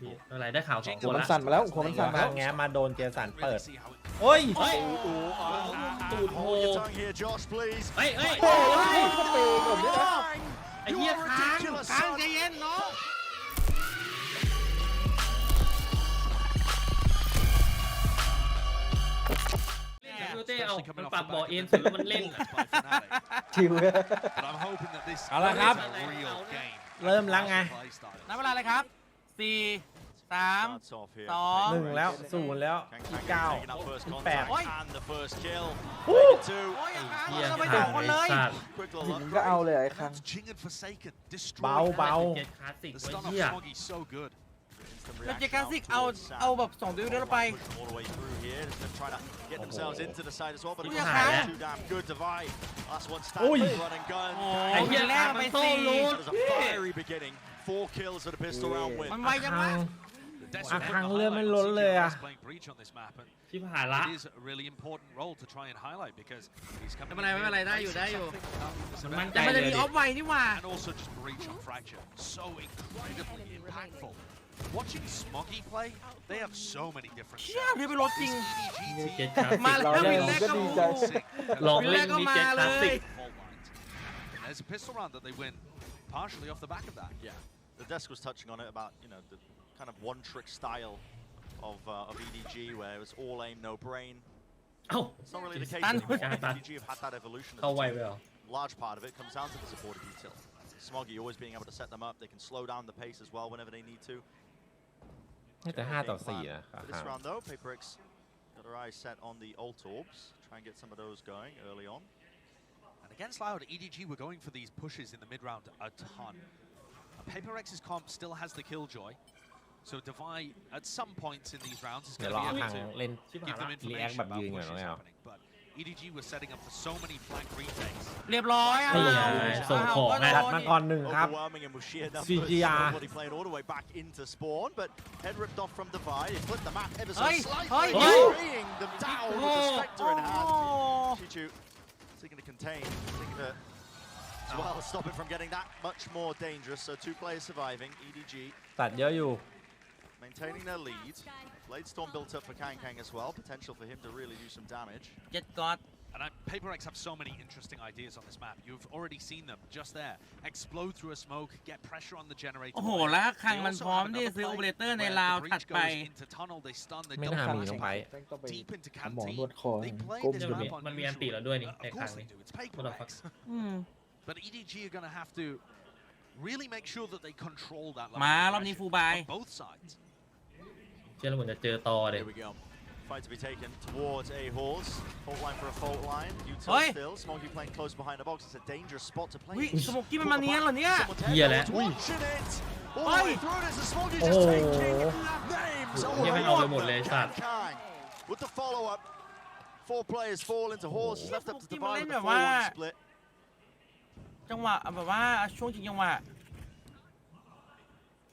พี่อะไรได้ข่าว2 คน มัน ละ สั่นมาแล้วหัวมันสั่นมาแล้ว แง้มาโดนเจสันเปิดโอ้ย ตูดโหเฮ้ย โอ้ยก็เปย์ผมด้วยนะ ไอ้เหี้ยค้างใจเย็นเนาะเต้เอามันปรับบ่อเอ็นสุดแล้วมันเล่น ชิวเลย เอาละครับ เริ่มแล้วไง นับเวลาเลยครับ4 3 2 1แล้ว0แล้ว9 8 โอ้ย โอ้ โอ้ย เหี้ย เข้าไป ค้า 2 คนเลย สัตว์ ถึงก็เอาเลยไอ้ครั้ง เบา เจ็ดคลาสสิกไว้เหี้ย แล้วเจคาสิกเอาแบบ2 ตัวเดียวไป โอ้ย ไอ้เหี้ย แรกไป โต้ 4 รูด มันไวจังวะ อาคังเลื่อนไม่ล้นเลยอ่ะ ชิบหายละ ไม่เป็นไรได้อยู่มันใจ แต่มัน เล จะ ย มีออฟไวนี่หว่า Watching Smoggy play, they have so many different เชี่ยนี่เป็นรถจริง เจ็ดคลาสสิก มาแล้ว เรา วิ ได้ นแรก ก็ ก็ ดีใจ ลองเล่นมีเจ็ดคลาสสิก There's a pistol round that they win partially off the back of that. Yeah, the desk was touching on it about the kind of one-trick style of EDG where it was all aim, no brain. เอ้า It's not really the case Stand. anymore. Stand. EDG have had that evolution. เข้าไวไปเหรอ Large part of it comes down to the supported detail. Smoggy always being able to set them up. They can slow down the pace as well whenever they need to. แต่5 ต่อ 4นะ For this round though, PRX got their eyes set on the ult orbs. Try and get some of those going early on. And against Loud, EDG were going for these pushes in the mid round a ton. PRX's comp still has the killjoy. So Devi, at some points in these rounds, is เดี๋ย going ว to รอ be อาคัง able to เล่น give them รีแอค information แบบ about ยืนก่อน pushes แล้ว happening. But EDG was setting up for so many flank retakes. เรียบร้อยอ่ะ นี่ไงส่งของไง จัดมาก่อน1ครับ Overwhelming him with sheer numbers. VPR. Nobody playing all the way back into spawn, but head ripped off from Divide. He flipped the map ever so Hey, slightly, hey, bringing them down with the Spectre in hand. โอ้ Chichu seeking to contain, seeking to as well stop it from getting that much more dangerous. So 2 players surviving. EDG ตัดเยอะอยู่ maintaining their lead. Blade Storm built up for Kang Kang as well. Potential for him to really do some damage. เจ็ดก๊อต And PRX have so many interesting ideas on this map. You've already seen them just there. Explode through a smoke, get pressure on the generator. โอ้โหแล้วคังมันพร้อมที่จะซื้อโอเปอเรเตอร์ในราวถัดไป into tunnel, they stun, they ไม่ double น่ามี flash น้องไพ ต้องไป deep into หมอน canteen. นวดคอ They play ก้ม this ดู map on มันมีอันติแล้วด้วยนี่ใน Of ครั้ง course they นี้ do. It's What the fuck? PRX. But EDG are going to have to really make sure that they control that level มา of รอบนี้ pressure ฟูลบาย on both sides. เชื่อแล้วเหมือนจะเจอต่อเลย Here we go. Fight to be taken towards a horse. Fault line for a fault line. Util Oi. still. Smoggy playing close behind the box. It's a dangerous spot to play. วิสโมกกี้มันมาเนี้ยเหรอเนี่ย Someone's Here, head leh. watching it. All the Oi. way through it as the Smoggy's Oh. just taking names. Here we all go, over một lề sạt. Kang. With the follow up. 4 players fall into horse. It's left up to Smoggy Divide with mà a lên rồi 4-1 mà. split. จังหวะแบบว่าช่วงชิงจังหวะ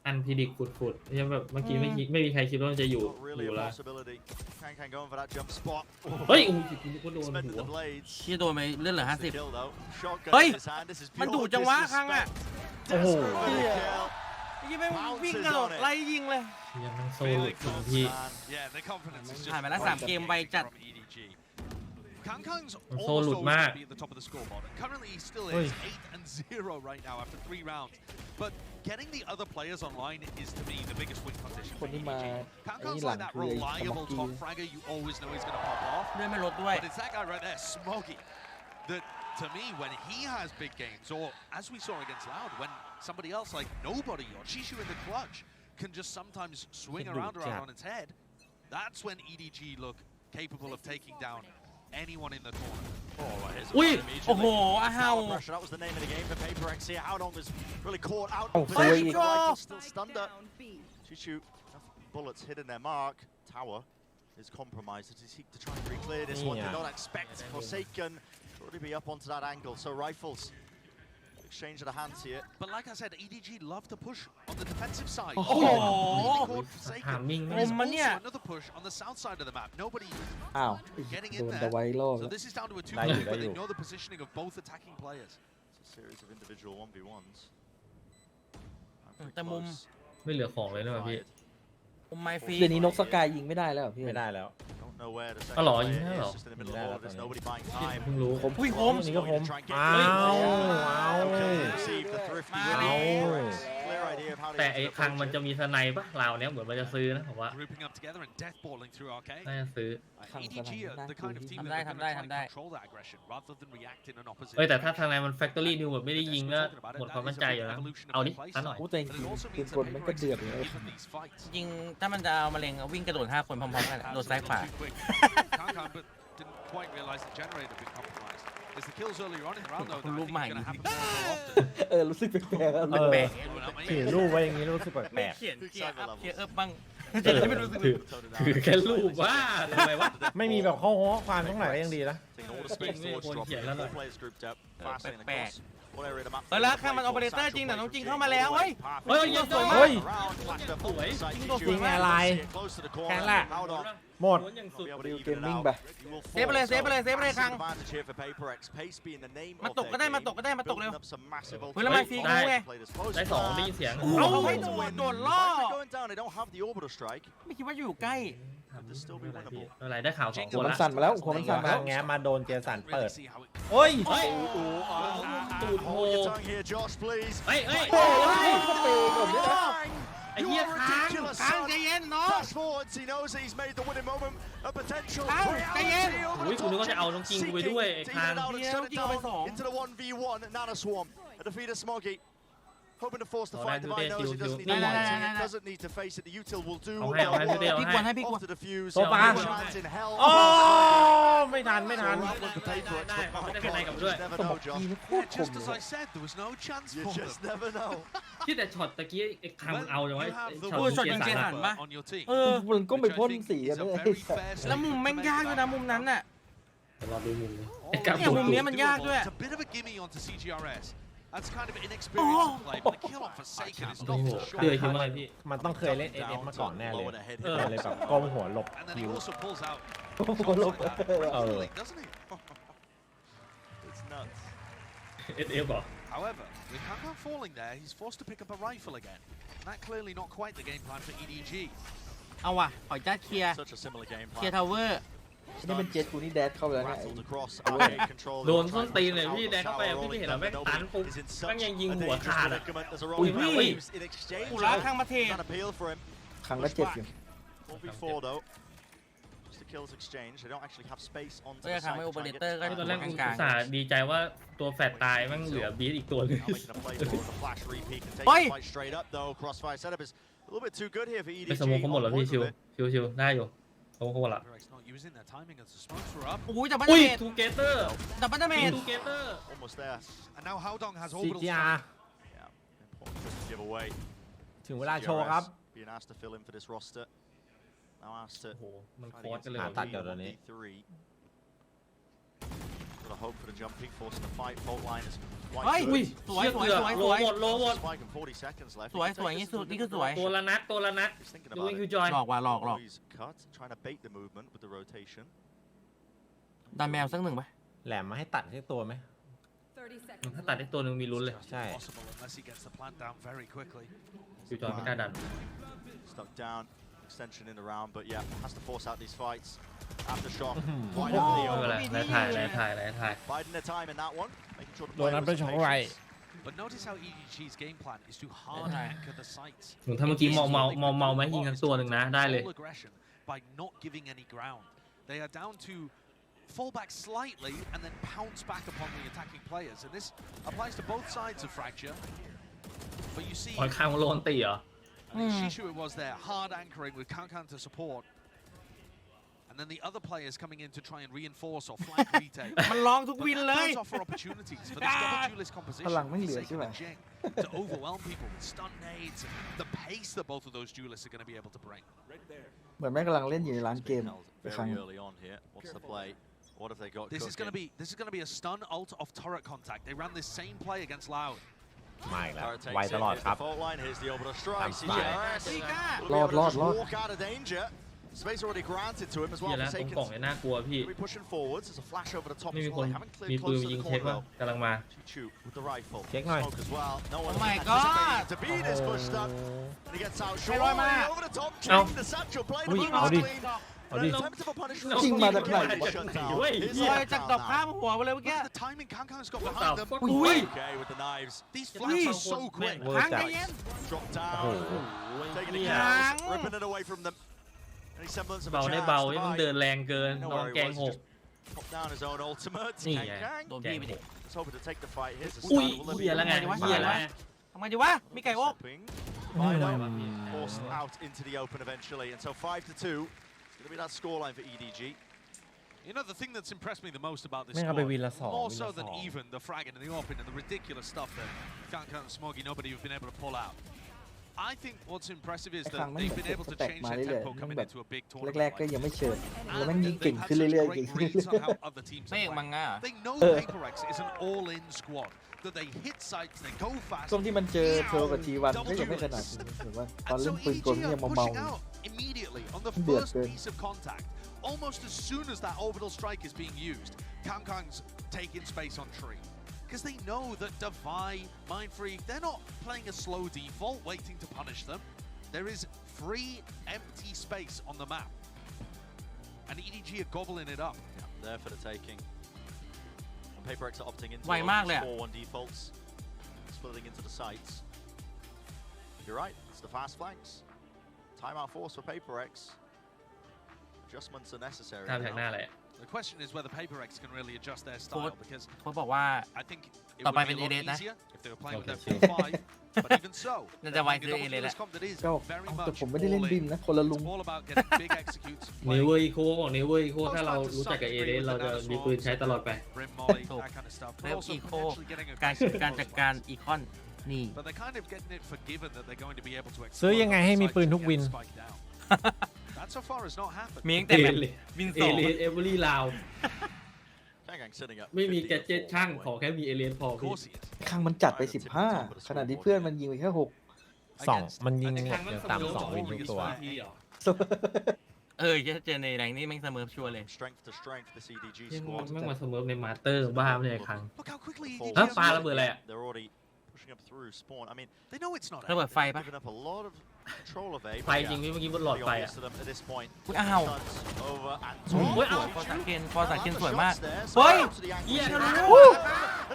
อันพิดิกฟุดๆยังแบบเมื่อกี้ไม่มีใครคิดว่ามันจะอยู่ Not really อยู่ a แล้ว possibility. Kang Kang going for that jump spot. เฮ้ยโอ้ยกูโดน Suspended หัว the blades. เชี่ยโดนไปเลื่อนเหลือ It's the 50 kill, though. Shotgun Oi. in his hand. This is มัน pure ดุจังวะคังอ่ะ disrespect. โอ้โห Desperate for the kill. ยี่ไม่วิ่งกระโดดไล่ยิงเลย ยังโซลุดถึงที่ Yeah, their confidence is just ผ่านมาแล้ว rising 3 เกมไปจัด from EDG. Kang Kang'sมันโซ almost หลุ always ดมาก going to be at the top of the scoreboard. Currently, he still Oi. is 8-0 right now after 3 rounds. But getting the other players online is, to me, the biggest win condition ค for นที่มา EDG. ไอ้ Kang นี่ Kang's หลัง like that คือไอ้สม reliable กี้ top fragger you always know he's going to pop off. เลื่อนไม่ลดด้วย But it's that guy right there, Smoggy, that to me, when he has big games, or as we saw against Loud, when somebody else like Nobody or Chishu in the clutch can just sometimes swing around on its head, that's when EDG look capable of taking down anyone in the corner. Oh, right, here's a Ui. fight immediately. โอ้โหอ้าว Power pressure, that was the name of the game for PRX here. Howdong was really caught out Oh, of position. sorry. The rifle still stunned up. Chichu, enough bullets hitting their mark. Tower is compromised as he seeks to try and re-clear this one. Did Yeah. not expect Forsaken to already be up onto that angle. So rifles exchange of the hands here. But like I said, EDG love to push on the defensive side. Oh. Really caught ถาม Forsaken. มิ่ง There's มันเนี่ย also another push on the south side of the map. Nobody อ้าว getting โด in น there. ตะไวล่อ So แล้ว this is down to a 2 ได้อยู่ but ได้อยู่ they know the positioning of both attacking players. It's a series of individual 1v1s. แต่มุม ไม่เหลือของเลยนะพี่ ไมฟี เดี๋ยวนี้นกสกายยิงไม่ได้แล้วพี่ ไม่ได้แล้ว อ๋อเหรอยิงได้เหรอ เพิ่งรู้ อุ้ยโคม นี่ก็ผมอ้าว แต่ไอ้ครั้งมันจะมีสไนปะราวเนี้ยเหมือนมันจะซื้อนะผมว่า Grouping up together and deathballing through arcade. น่าจะซื้อ EDG are the kind of team that are going to try and control that aggression rather than react in an opposite. แต่ถ้าทางในมันแฟคทอรี่นิวแบบไม่ได้ยิงก็หมดความมั่นใจอยู่นะเอาดิตั้งหน่อย กูแต่จริงๆปืนกลมันก็เดือดเลย ยิงถ้ามันจะเอามาเล็งวิ่งกระโดด5 คนพร้อมๆกันโดดซ้ายขวา Didn't quite realize the generator had been compromised. As the kills earlier on in the round, though, I รูป think ใหม่ it's going to happen more often. รู้สึกแปลกๆแล้ว เออ แปลก ถือรูปไว้อย่างนี้รู้สึกแปล ไม่ ก เขียนเกียร์อัพเกียร์เอิบบ้าง ไม่รู้สึก คือแค่รูปว่าทำไมวะ ๆไม่มีแบบข้อความตรงไหนก็ยังดีนะ แล้วข้างมันโอเปอเรเตอร์จริงแต่น้องจริงเข้ามาแล้วเฮ้ย เฮ้ยยิงสวยมาก เฮ้ย สวย จริงอะไรแค่นั้นแหละหมด อย่างสุด ดิวเกมมิ่งไป เซฟไปเลยเซฟไปเลยเซฟไปเลยครั้งมาตกก็ได้มาตกก็ได้มาตกเร็วเฮ้ยแล้วมาฟรีกูไง ได้สองได้ยินเสียง เอาให้โดนล่อไม่คิดว่าอยู่ใกล้ อะไรได้ข่าวสอง หั คว มัน ละ สั่นมาแล้วหัวมันสั่นมาแล้ว แง้มาโดนเจสันเปิด See how it โอ้ย เฮ้ยตูดโหเฮ้ย โอ้ยก็เปย์ก่อนด้วยนะ ไอ้เหี้ยค้าง ค้างใจเย็นน้อง ใจเย็น อุ้ยกูนึกว่าจะเอาน้องจริงกูไปด้วยไอ้ค้าง Into the 1v1 Nana Swarm. A defeated Smoggy. Hoping to force the Oh, fight. that Divine knows he do- doesn't do- need no, to no, fight. no, no, He no. doesn't need to face it. The util will do. Oh, hey, oh, hey,พี่กวนให้พี่กวน Off to defuse. โซฟา Chance in hell. โอ้ไม่ทันไม่ทัน ได้ไม่ได้คะแนนกลับมาด้วย Never know, Josh. ยิงโคตรคม just เล as ย I said, there was no chance You for just them. never know. ที่แต่ช็อตตะกี้ไอ้ค้างเอาจังวะ You have the ช็อต โอ้ยช็อต เกี ยิ ย ง ร์ เกียร์ สา หั ม นปะ on your team. มันก็ไป which I พ่น think สีกัน is ด้ a วย very fair แล้วมุมแม่งยากด้วยนะมุมนั้นน่ะ รอดูมุมเลย Oh, ไอ้กลับ เนี่ยมุมเนี้ยมันยากด้วย It's a bit of a gimme onto CGRS. That's kind of inexperienced to play, but the kill on Forsaken is โอ้ not โห for เดือด sure. ขึ้นมาพี่ มันต้องเคยเล่น NF มาก่อนแน่เลยเลยแบบก้มหัวหลบ And then คิ he ว also pulls out คนลบ shots like that regularly, doesn't he? It's nuts. เอสเอฟเหรอ However, with Kankan falling there, he's forced to pick up a rifle again. And that clearly not quite the game plan for EDG. เอาว่ะขอจัดเคลียร์ Such a similar game เคลียร์ plan. ทาวเวอร์ นี่เป็นเจ็ตกูนี่แดดเข้าไปแล้วไง Rattled across arcade control. โดนส้นตีนเลยพี่แดกเข้าไปพี่ไม่เห็นหรอแม่งตันปุ๊บแม่งยังยิงหัวขาดอ่ะ อุ้ย อุ้ย in exchange. กูรักข้างประเทศ Not appeal for him. ครั้งละเจ็ดอยู่ 1v4 though. Just the kills exchange. They don't actually have space on ก็จะทำให้โอเปอเรเตอร์ก็ ตอนแรก ก อุ ลาง ตส่าห์ดีใจว่าตัวแฟดตายแม่งเหลือบีทอีกตัวนึง Now making a play for the flash repeat and taking Oi! the fight straight up though. Crossfire setup is a little bit too good here for ไป EDG. สโมองเขาหมดแล้วพี่ชิวได้อยู่สโมองเขาหมดละ PRX not using their timing as the smokes were up. อุ้ยดับเบิล อุ้ย เมด ทูเกเตอร์ ดับเบิลเมด ทูเกเตอร์ Almost there. And now Haodong has orbital CGR strike. Yeah, important just to give away. ถึงเวลาโชว์ครับ Being asked to fill in for this roster. Now asked to โอ้โหมัน fight คอร์ส against กันเลย หา ว่ะ ตัด พี่ เดี๋ยวตอนนี้ 1v3. Got a hope for the jumping, forcing the fight. Fault line is quite เฮ้ย อุ้ย good. สวยสวยสวย โล สวย หมดโลหมด Spike and 40 seconds left. สวยสวยนี่สุดนี่คือสวย ตัวละนัด He's thinking ดู about คิว it. จอย หลอกว่ะหลอก Oh, he's cut, trying to bait the movement with the rotation. ดันแมวสักหนึ่งไป แหลมมาให้ตัดแค่ตัวไหม ถ้าตัดได้ตัวนึงมีลุ้นเลย Just Right. impossible unless he gets the plant down very quickly. คิวจอยไม่กล้าดัน Stuck down, extension in the round, but yeah, has to force out these fights. Aftershock, Oh. wide ไม่ up เป็นไร Leo. ไล่ถ่ายไล่ถ่ายไล่ถ่าย Biding their time in that one, making sure to โด play นนั้น with เป็น some ช็อตไร patience. But notice how EDG's game plan is to hard anchor the sights. เหมือนถ้าเมื่อกี้เมาไหมยิงทั้งตัวหนึ่งนะได้เลย Control aggression by not giving any ground. They are down to fall back slightly and then pounce back upon the attacking players. And this applies to both sides of Fracture. But you see, คอยข้างโลนตีเหรอ I think Shishu it was there, hard anchoring with Kankan to support. And then the other players coming in to try and reinforce or flank retake. มันร้องทุกวิน But เล that ย does offer opportunities for this double duelist composition. พลังไม่เหลือ Forsaken ใช่ไหม and Jing to overwhelm people with stun nades and the pace that both of those duelists are going to be able to bring. เหมือนแม่งกำลังเล่นอยู่ในร้านเกม Held ไปครั้ง very early on here. What's the play? What have they got This is going to cooking? be a stun ult off turret contact. They ran this same play against Loud. มาอีกแล้ว Tara takes ไว it. ตลอด Here's ครับ the fault line. Here's the orbital strike. I'm fine. CGRS. ซีก้า Will be able to Lord, just Lord. walk out of danger. Space already granted to him as เหี้ well. ยแล้วตรงกล่องเนี่ยน่ากลัวพี่ Be pushing forwards. There's a flash over the top ไม่ as มีค well. น They haven't มี cleared ปืน close to ยิง the เช็ค corner ว่ะ though. กำลังมา Shoot with the rifle. Check hard. Smoke as well. No one Oh my anticipating God. to beat is pushed up. And he gets out Hey, short. right back. Over the top. Ow. King, the satchel play. Ui, The ao đi. clean. เอา An ดิ attempt of a punishment. ยิงมาจากไหน Shut down. His ลอย lockdown จากดอก now. ข้ามหัวไปเลยเมื่อกี้ Look at the timing Kangkang's got What behind the them. fuck? Ui. Okay with the knives. These Ui. flanks are so quick. เวอ ค้าง ร์จั ใจ ด เย็น Drop โอ้ down. โห Taking it ค้าง down. Ripping it away from them. Any semblance of a เบาได้ chance เบา to นี่มัน buy. เดินแรงเกิน No น้อง worry, แกง was หก just pop down his own ultimate. นี่ไง Kang โดนพี่ไปดิ is hoping to take the fight. Here's the อุ้ย start. Will เหี้ย there แล้ว be ไง a เหี้ยแล้วไง ทำไมดีวะ มีไก่โอ๊ก Stepping. ไม่ Fido ว่ะพี่ forced out into the open eventually, and so 5-2. It's going to be that scoreline for EDG. You know, the thing that's impressed me the most about this แม่งเอา squad, ไปวินละสอง more วิน so ละส than อง even the fragging and the open and the ridiculous stuff that Kangkang and Smoggy, nobody have been able to pull out. I think what's impressive is ไอ้ that ครั้งมัน they've เหมือน been able ส to แต็ก change มา their เรื่อย tempo ๆ coming แบบ into a big tournament แรกๆ ก็ like ยังไม่เฉิดแล้ว and แม่งยิง they've เก่ง had ขึ้น such เรื่อยๆ great เก่งขึ้น reads เรื่ on อย how other teams ไม่ are เอกมัง playing. งะ They know PRX is an all-in squad, that they hit sites, they go ๆ fast. ช่วงที่มันเจอเทอร์กับทีวันก็ยังไม่ขนาดนี้เหมือนว่าตอน And เล่ so นปืนกล EDG นี่ are ยังเมา pushing out immediately on the Được first rồi. piece of contact. Almost as soon as that orbital strike is being used, Kangkang's taking space on Tree. Because they know that Defy, Mindfreak, they're not playing a slow default waiting to punish them. There is free, empty space on the map. And EDG are gobbling it up. Yeah, there for the taking. And PRX are opting into ไวมากเลยอะ 4-1 defaults, splitting into the sites. You're right, it's the fast flanks. Timeout force for PRX. Adjustments are necessary. ข้ามแทงหน้า now. เลย The question is whether PRX can really adjust their style, because เขาบอกว่า I think it ต่อ would ไป be เป็น a lot EDG นะ easier if they were playing with their Okay. 4-5, but even so, น่า they're จะไว playing ซื้อ a เอเลยแห double ละ comp that is ก็ very เอาแต่ much ผมไม่ได้เล่น all บิน in. นะคนละลุง It's all about getting big executes. นิว playing เวอร์อีโคบอกนิวเวอร์อีโคถ้าเรารู้จักกับเอเดเราจะมีปืนใช้ตลอดไป Brim Molly,ถูก that kind of stuff. But แล้ว also อีโค potentially getting การ aggressive การ in จัด close การ ones. อีคอนนี่ But they're kind of getting it forgiven that they're going to be able to ซื้อ explode ยังไง on ให้มี sites ปืน and ทุก get วิน the spike down. That so far has not happened. มีตั้งแต่แบบวิน เอ สอง เลสเอเวอรี่ลาว Kangkang sitting up ไม่มี 50 แกดเจ็ต 4 ช่าง by the ขอ way. แค่มีเอเลสพอ Of พี่ course he is. ครั้งมันจัดไป 15 ขณะที่เพื่อนมันยิงไปแค่ 6 สองมันยิง ไอ้ หม ครั้ ด งมัน ตาม เสมอ สองวินทุกตัว พี่เหรอ จะเจอในแรงนี้แม่งเสมอชัวร์เลย Strength to strength, this EDG ยัง squad. แม่งมาเสมอในมาสเตอร์บ้าไม่ใช่ครั้ง Look how quickly Forward. EDG ฮะ has ปา moved. ระเบิดอะไรอ่ะ They're already pushing up through spawn. I mean, They know it's not ระเบิด ended. ไฟปะ giving up a lot of control of A. ไฟจริงพี่เมื่อกี้บนหลอด Pretty ไฟ obvious อ่ะ to them at this point. อุ๊ยอ้าว Cuts over and โอ้ย top. เอา ฟอร์สังเกนฟอร์สังเกน And สวย the มาก shots there. เฮ้ย So to the ankle. เหี้ย Enough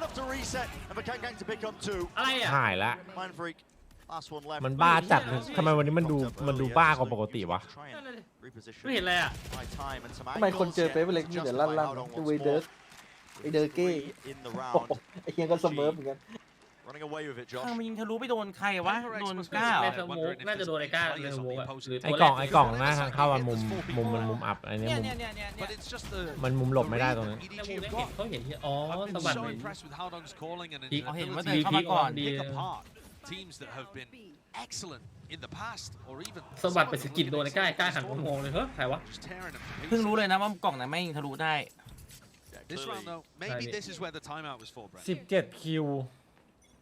นะ to reset and for Kangkang to pick up 2. อะไรอ่ะ หายละ Mind Freak, last one left. มันบ้าจัดเลยทำไมวันนี้มันดูบ้ากว่าปกติวะ Try and reposition ไม่เห็นอะไรอ่ะ by time and some ทำไมคน angles เจอ yet เฟเวอร์เล็ก to นี่แต่ justify ลั่น Howdong คือ once เวเดอ more. ร์ไอเดอร์เก้ Three in the round. ไอเฮียก็เสมอเหมือนกัน Running away with it, ข้าง Josh. มันยิงทะลุไปโดนใครวะ PRX โดน must be ก้าว ในสโมกน่าจะโดนไอ้ก้าในสโมกอ่ะหรือ ไอ้ ตัว กล่อง แร ไอ้กล่องหน้าทางเข้ามันมุมอับอันนี้ เนี่ย มุม เนี่ย But it's just the มันมุมหลบไม่ได้ตรงนั้น ใน EDG มุม have นี้ got. เขาเห็นที่อ๋อ I've สะ been บัด so เลย impressed with Howdong's calling and He- his เห็นว่า ability เดินเข้ามาก่อน ดี pick apart teams that have been excellent in the past or even สะบัดไปสะกิดโดนไอ้ก้าไอ้ก้าหันมามองเลยเฮ้ยใครวะ just tearing them to เพิ่ง pieces. รู้เลยนะว่ากล่องนั้นไม่ยิงทะลุได้ Yeah, This clearly round though, maybe Right. this is where the timeout was for, Brent. 17 คิว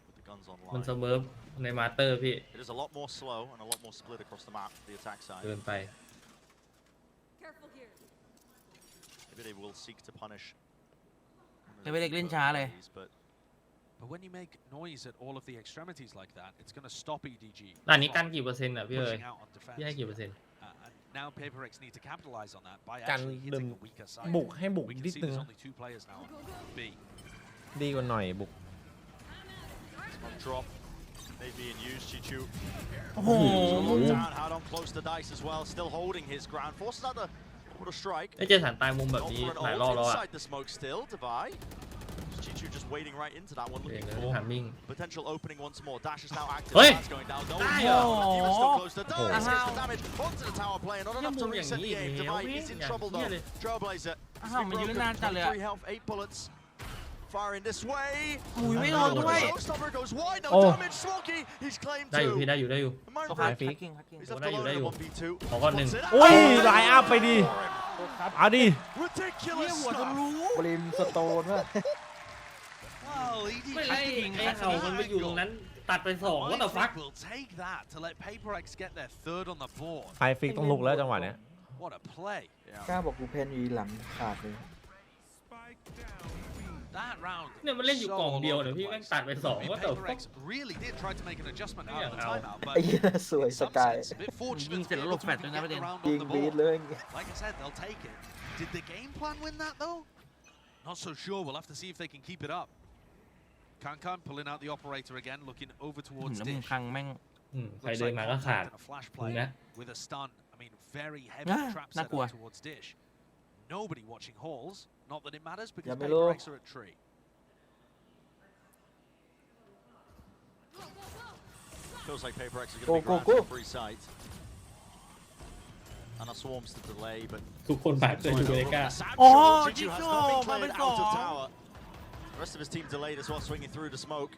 with the guns มัน online. เสมอในมาสเตอร์พี่ It is a lot more slow and a lot more split across the map, the attack เกิ side. นไป Maybe they will seek to punish. แต่ไม่ได้เล่นช้าเลย But But when you make noise at all of the extremities like that, it's going to stop EDG ด่านนี้กันกี่เปอร์เซ็นต์อ่ะพี่เอ๋ย pushing out on พี่ให้ defense. กี่เปอร์เซ็นต์ And now PRX need to capitalize on that by กัน actually ดึง hitting the weaker side. บุกให้บุก We นิ can ด see นึง there's only 2 players now on B. ดีกว่าหน่อยบุก this one drop. Maybe in use, Chichu. โอ้โห Down, Howdong close the dice as well, still holding his ground. Forces out the orbital strike. ได้เจอสารตายมุมแบบ Not นี้ for an หลายรอบ ult แล้วอ่ะ inside the smoke still. Divide. Chichu just wading right into that one, เอง looking เลย for ทามมิ่ง potential opening once more. Dash is now active. Oi! That's going down. No Ai one à? Even still close to dice. Oh. Gets the damage onto the tower play. Not enough to Cái reset the move aim.อย่างนี้ Divide เหี้ย is in อย่าง trouble เหี้ย though. เลย Trailblazer. อ้าวมันยืนนานจัดเลยอะ 23 health, 8 bullets. Firing this way. อุ้ยไม่โดนด้วย Showstopper goes wide. No Oh. damage. Smoky. He's claimed ได้อยู่ two. พี่ได้อยู่ได้อยู่ Mind ตัว Freak, ขากิ้งกิ้ง he's leftได้อยู่ alone ได้ in อยู่ a 1v2. ขอก้อนหนึ่ง Puts it อุ้ย out. ไลน์อัพไปดี เอาดิ Ridiculous หัวทะ stuff. ลุ บริมสโตนว่า Well, ไม่ EDG ไอ้ไอ้เห่ามันไปอยู่ตรงนั้น ตัดไปสองว่าแต่ฟัก will take that to let PRX get their third on the board. ไฟฟิกต้องลุกแล้วจังหวะเนี้ย What a play. กล้าบอกกูแพนอยู่หลังขาดเลย That round. เนี่ยมันเล่นอยู่กล่องเดียวเดี๋ยวพี่แม่งตัดไป2 I mean, ก็แต่ PRX really did try to make an adjustment out of the timeout, ไอ้ but เหี้ยสวย in ส some กาย sense, a bit fortunate to be able to even get the round ยิ on ง the บีด board. เลย Like I said, they'll take it. Did the game plan win that though? Not so sure. We'll have to see if they can keep it up. Kankan pulling out the operator again, looking over อืม towards แล้วมุม Dish. คังแม่ง ใครเดินมาก็ขาด And a flash มึง play นะ with a stun. I mean, very heavy trap น่า set กลัว up towards Dish. Nobody watching halls. Not that it matters because Yamelo. PRX are at tree. Feels like PRX is Go, going to be go, granted go. a free sight. And a swarms to delay, but ทุกคนผ่านเจออยู่เลยกล้า Oh, Chicho has not been cleared Babin out of Song. tower. The rest of his team delayed as well, swinging through the smoke.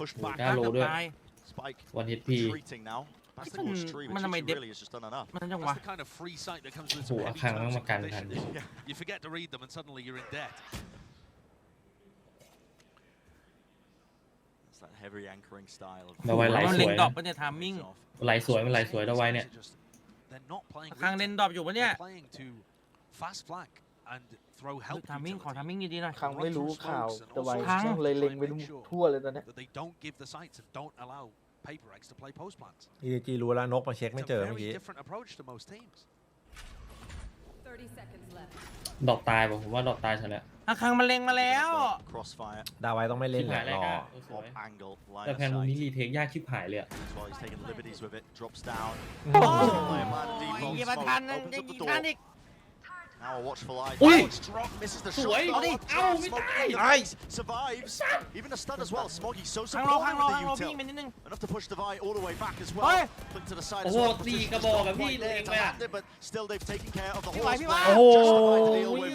Pushed back. กล้าโลด้วย ตาย Spike วันฮิตพี retreating now. Past towards tree, but มันทำไม Chicho เด็บ really has just done enough. มันจัง That's วะ the kind of free sight that comes with โอ้ some โห heavy ครั้ง terms มา and กันทัน conditions. You forget to read them and suddenly you're in debt. It's that heavy anchoring style of ดาวไวไหล มัน ส เล็ง วย ดรอ นะ ปปะเนี่ยทามมิ่ง ไหลสวยมันไหลสวยดาวไวเนี่ย They're not playing คังเล่นดรอปอยู่ปะเนี่ย They're playing to fast flank and throw help ทามมิ่งขอ utility. ทามมิ่งดีๆหน่อย ครั้งไม่รู้ข่าวแต่ไว้ ครั้ง ช่างเลยเล็งไปทั่วเลยตอนเนี้ย That they don't give the sights and don't allow PaperX to play post plans. EDG รู้แล้วนกมาเช็คไม่ It's เจ a อเมื่อ very กี้ different approach to most teams. 30 seconds left. ดอกตายป่ะผมว่าดอกตายซะแล้ว คังมันเล็งมาแล้ว crossfire ดาวไว้ต้องไม่เล่น ชิบ แห หา ละ ย ร แล้ว อ ก็สวย off angle line แต่ of แพนมุมนี้ sight รีเทคยากชิบหายเลยอะ as well. He's taking liberties with it. Drops down. โอ้ย Default ยิงมา smoke ทัน opens ยิ up ง the ทัน door. อีก Now a watchful eye. Ui. Oh, it's dropped. Misses the สวย shot. เอาดิ Oh, เอ้าไม่ Smoggy ตาย nice. Survives. Even a stun as well. Smoggy so คังรอ supportive คังรอ with คังรอ the วิ่ง util. ไปนิดนึง Enough to push the Vi all the way back as Oi. well. Flick to the side as Oh, well. ตี Position กระ just บอก not กับพี่ quite เล็ there ง to ไปอะ land it, but still they've taken care of theพี่ horse ไหวพี่ไหว flag. โอ้โห Justified to deal with.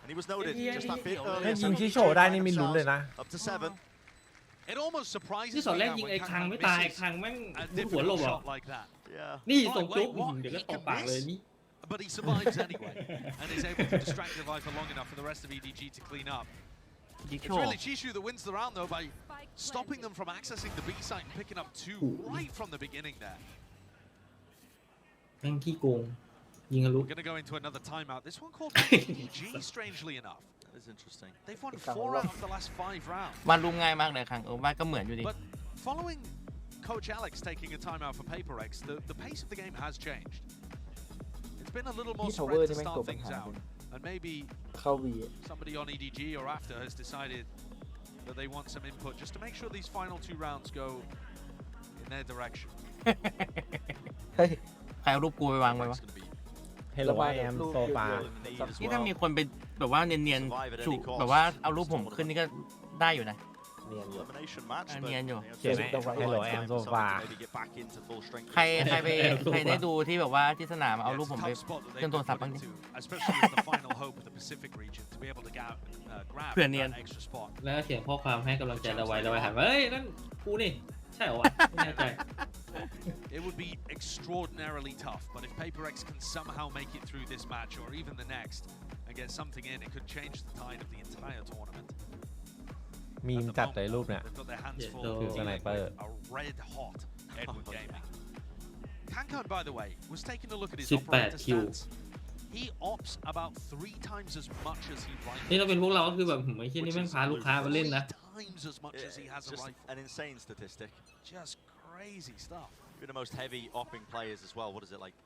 And he was noted just that bit ถ้า earlier. ยิง So ชิโชได้นี่มีลุ้นเลยนะ up to 7. It almost surprises ที่ me สอนแรก now ยิง when ไอ้คัง Kankan ไม่ตาย misses คังแม่ง a หัวหลบ difficult อ่ะ shot like that. Yeah. นี่ส่ง Wait, จุ๊บ what? เดี๋ยวก็ He ตบ can ปากเลย miss? นี่ But he survives anyway and is able to distract the Vi for long enough for the rest of EDG to clean up. ดิโช It's really Chishu that wins the round though by Spike stopping them planted. from accessing the B site and picking up 2 right from the beginning there. แม่งขี้โกงยิงทะลุ We're going to go into another timeout. This one called EDG, strangely enough. That is interesting. They've won 4 out of the last 5 rounds. มันรุมง่ายมากเลยคังว่าก็เหมือนอยู่ดี But following Coach Alex taking a timeout for PaperX, the pace of the game has changed. It's been a little more ที่ Tower spread to นี่แม่งตัว start ปัญ things หา out. And maybe เข้าวี somebody on EDG or after has decided that they want some input just to make sure these final 2 rounds go in their direction. เฮ้ย ใครเอารูปกูไปวางไว้วะ It's going to be Hello I am รูป so เย far อะ in the need as นี่ถ้า well. มีคนไปแบบว่าเนียนๆฉุแบบว่าเอารูปผมขึ้นนี่ก็ได้อยู่นะ เนียนอยู่ Elimination match, but Anian yo. they have เขียนไหม taken the Hello right I am time so for someone far to maybe get back into full strength. ใครได้ดูที่แบบว่าที่สนามเอา Yeah, รู it's ป a ผมไป tough spot that เครื่อ they've งโทร been ศัพท์ put บ้างดิ into, especially as the final hope of the Pacific region to be able to grab Anian. that extra spot. แล้วก็เขียนข้อความให้กำลังใจดาวไวหันมาเฮ้ยนั่นกูนี่ใช่เหรอวะไม่แน่ใจ It would be extraordinarily tough, but if PaperX can somehow make it through this match or even the next and get something in, it could change the tide of the entire tournament. มีมจัดเลยรูปเนี่ย They've got their hands Yeah, full so- dealing Sniper. with a red-hot Edward Gaming. Kankan, by the way, was taking a look at his 18 operator คิว stats. He ops about 3 times as much as he นี่ rifles. เราเป็นพวกเราก็คือแบบไอ้ที่นี่แม่งพาลูกค้ามาเล่นนะ 3 times as much as he has It's a just rifle. an insane statistic. Just crazy stuff. Even the most heavy opping players as well. What is it, like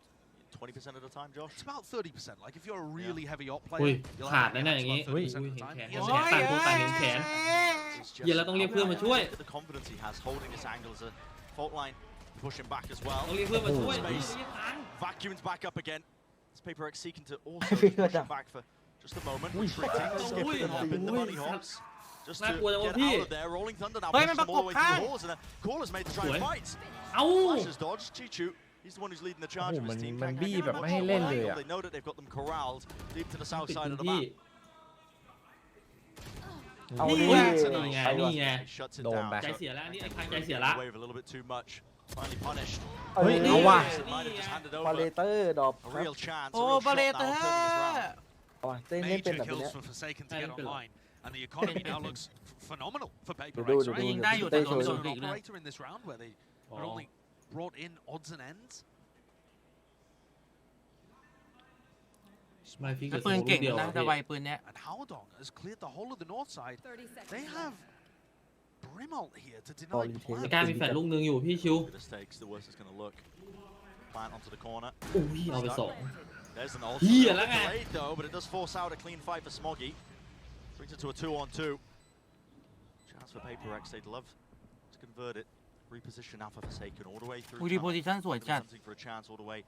20% of the time, Josh? It's about 30%. Like if you're a really heavy op อุ้ย player, you'll ขาด have แน่ๆอย่างงี้ about อุ้ย 30% อุ้ย of the เห็น time. แขน He has แข a นต่างคนต่างเห็นแขน It's just เดี๋ยวเราต้องเรียกเพื่อนมาช่วย the confidence he has holding this angle as a fault line, pushing back as well. ต้องเรียกเพื่อนมาช่วย Space. ไม่ใช่ตังค์ Vacuums back up again. This PaperX seeking to also I feel push that. him back for just a moment. Retreating, skipping and hopping the money hops. Just to Nah, well, getพี่ out of there. Rolling Thunder now ฮ้ย pushes มัน them ประก all บ the way ข้าง through the halls. And Caller's made to try and Ủa? fight. เอ้า Flashes dodge. Chichu. He's the one who's leading the charge of his team. มัน Kankan บี้ getting แบบ much ไม่ให้ more เล่น angle. เลยอ่ะ They know that they've got them corralled deep to the south ปิด side พื้ of น the ที่ map. เอา นี่ ดิ ไง ไป นี่ วะ ไง He shuts it Đồ down. bạc. ใจเสียแล้วอันนี่ไอ้คังใจเสียละ Wave a little bit too much. Finally punished. เอ้ย นี่ เอาว่ะ Might have just handed ฟาเล over เตอร์ดรอป a ครับ real chance. โอ้ A real บาเล shot เตอ now ร์ turning this round. อ๋อเต้นเล่นเป็น Major แบบนี้ kills for Forsaken to get Hey, online, and the economy now looks phenomenal for Do, PaperX, do, right? do, ยิงได้อยู่ ได้ แต่โดน โชว์ โดนอีกนะ Operator in this round where they not only brought in odds and ends, ไม่พี่ แล้ ก็ วปืนเก่ง เดียว นะจะไวปืนเนี้ย And Howdong has cleared the whole of the north side. 30 seconds. They have Brimalt here to deny Quality. ไม่ plan. กล้ามีแฟนลูกนึงอยู่พี่ชิว The stakes, the worse it's going to look. Plant onto the corner. อุ้ยเอาไปสอง There's an ult. Here, A little look bit at- delayed though, but it does force out a clean fight for Smoggy. Brings it to a 2-on-2. Chance for Paper X. They'd love to convert it. Reposition Alpha Forsaken all the way through. อุ้ยดีโพ tunnel. ซิชั่นสวยจัด Hunting for a chance all the way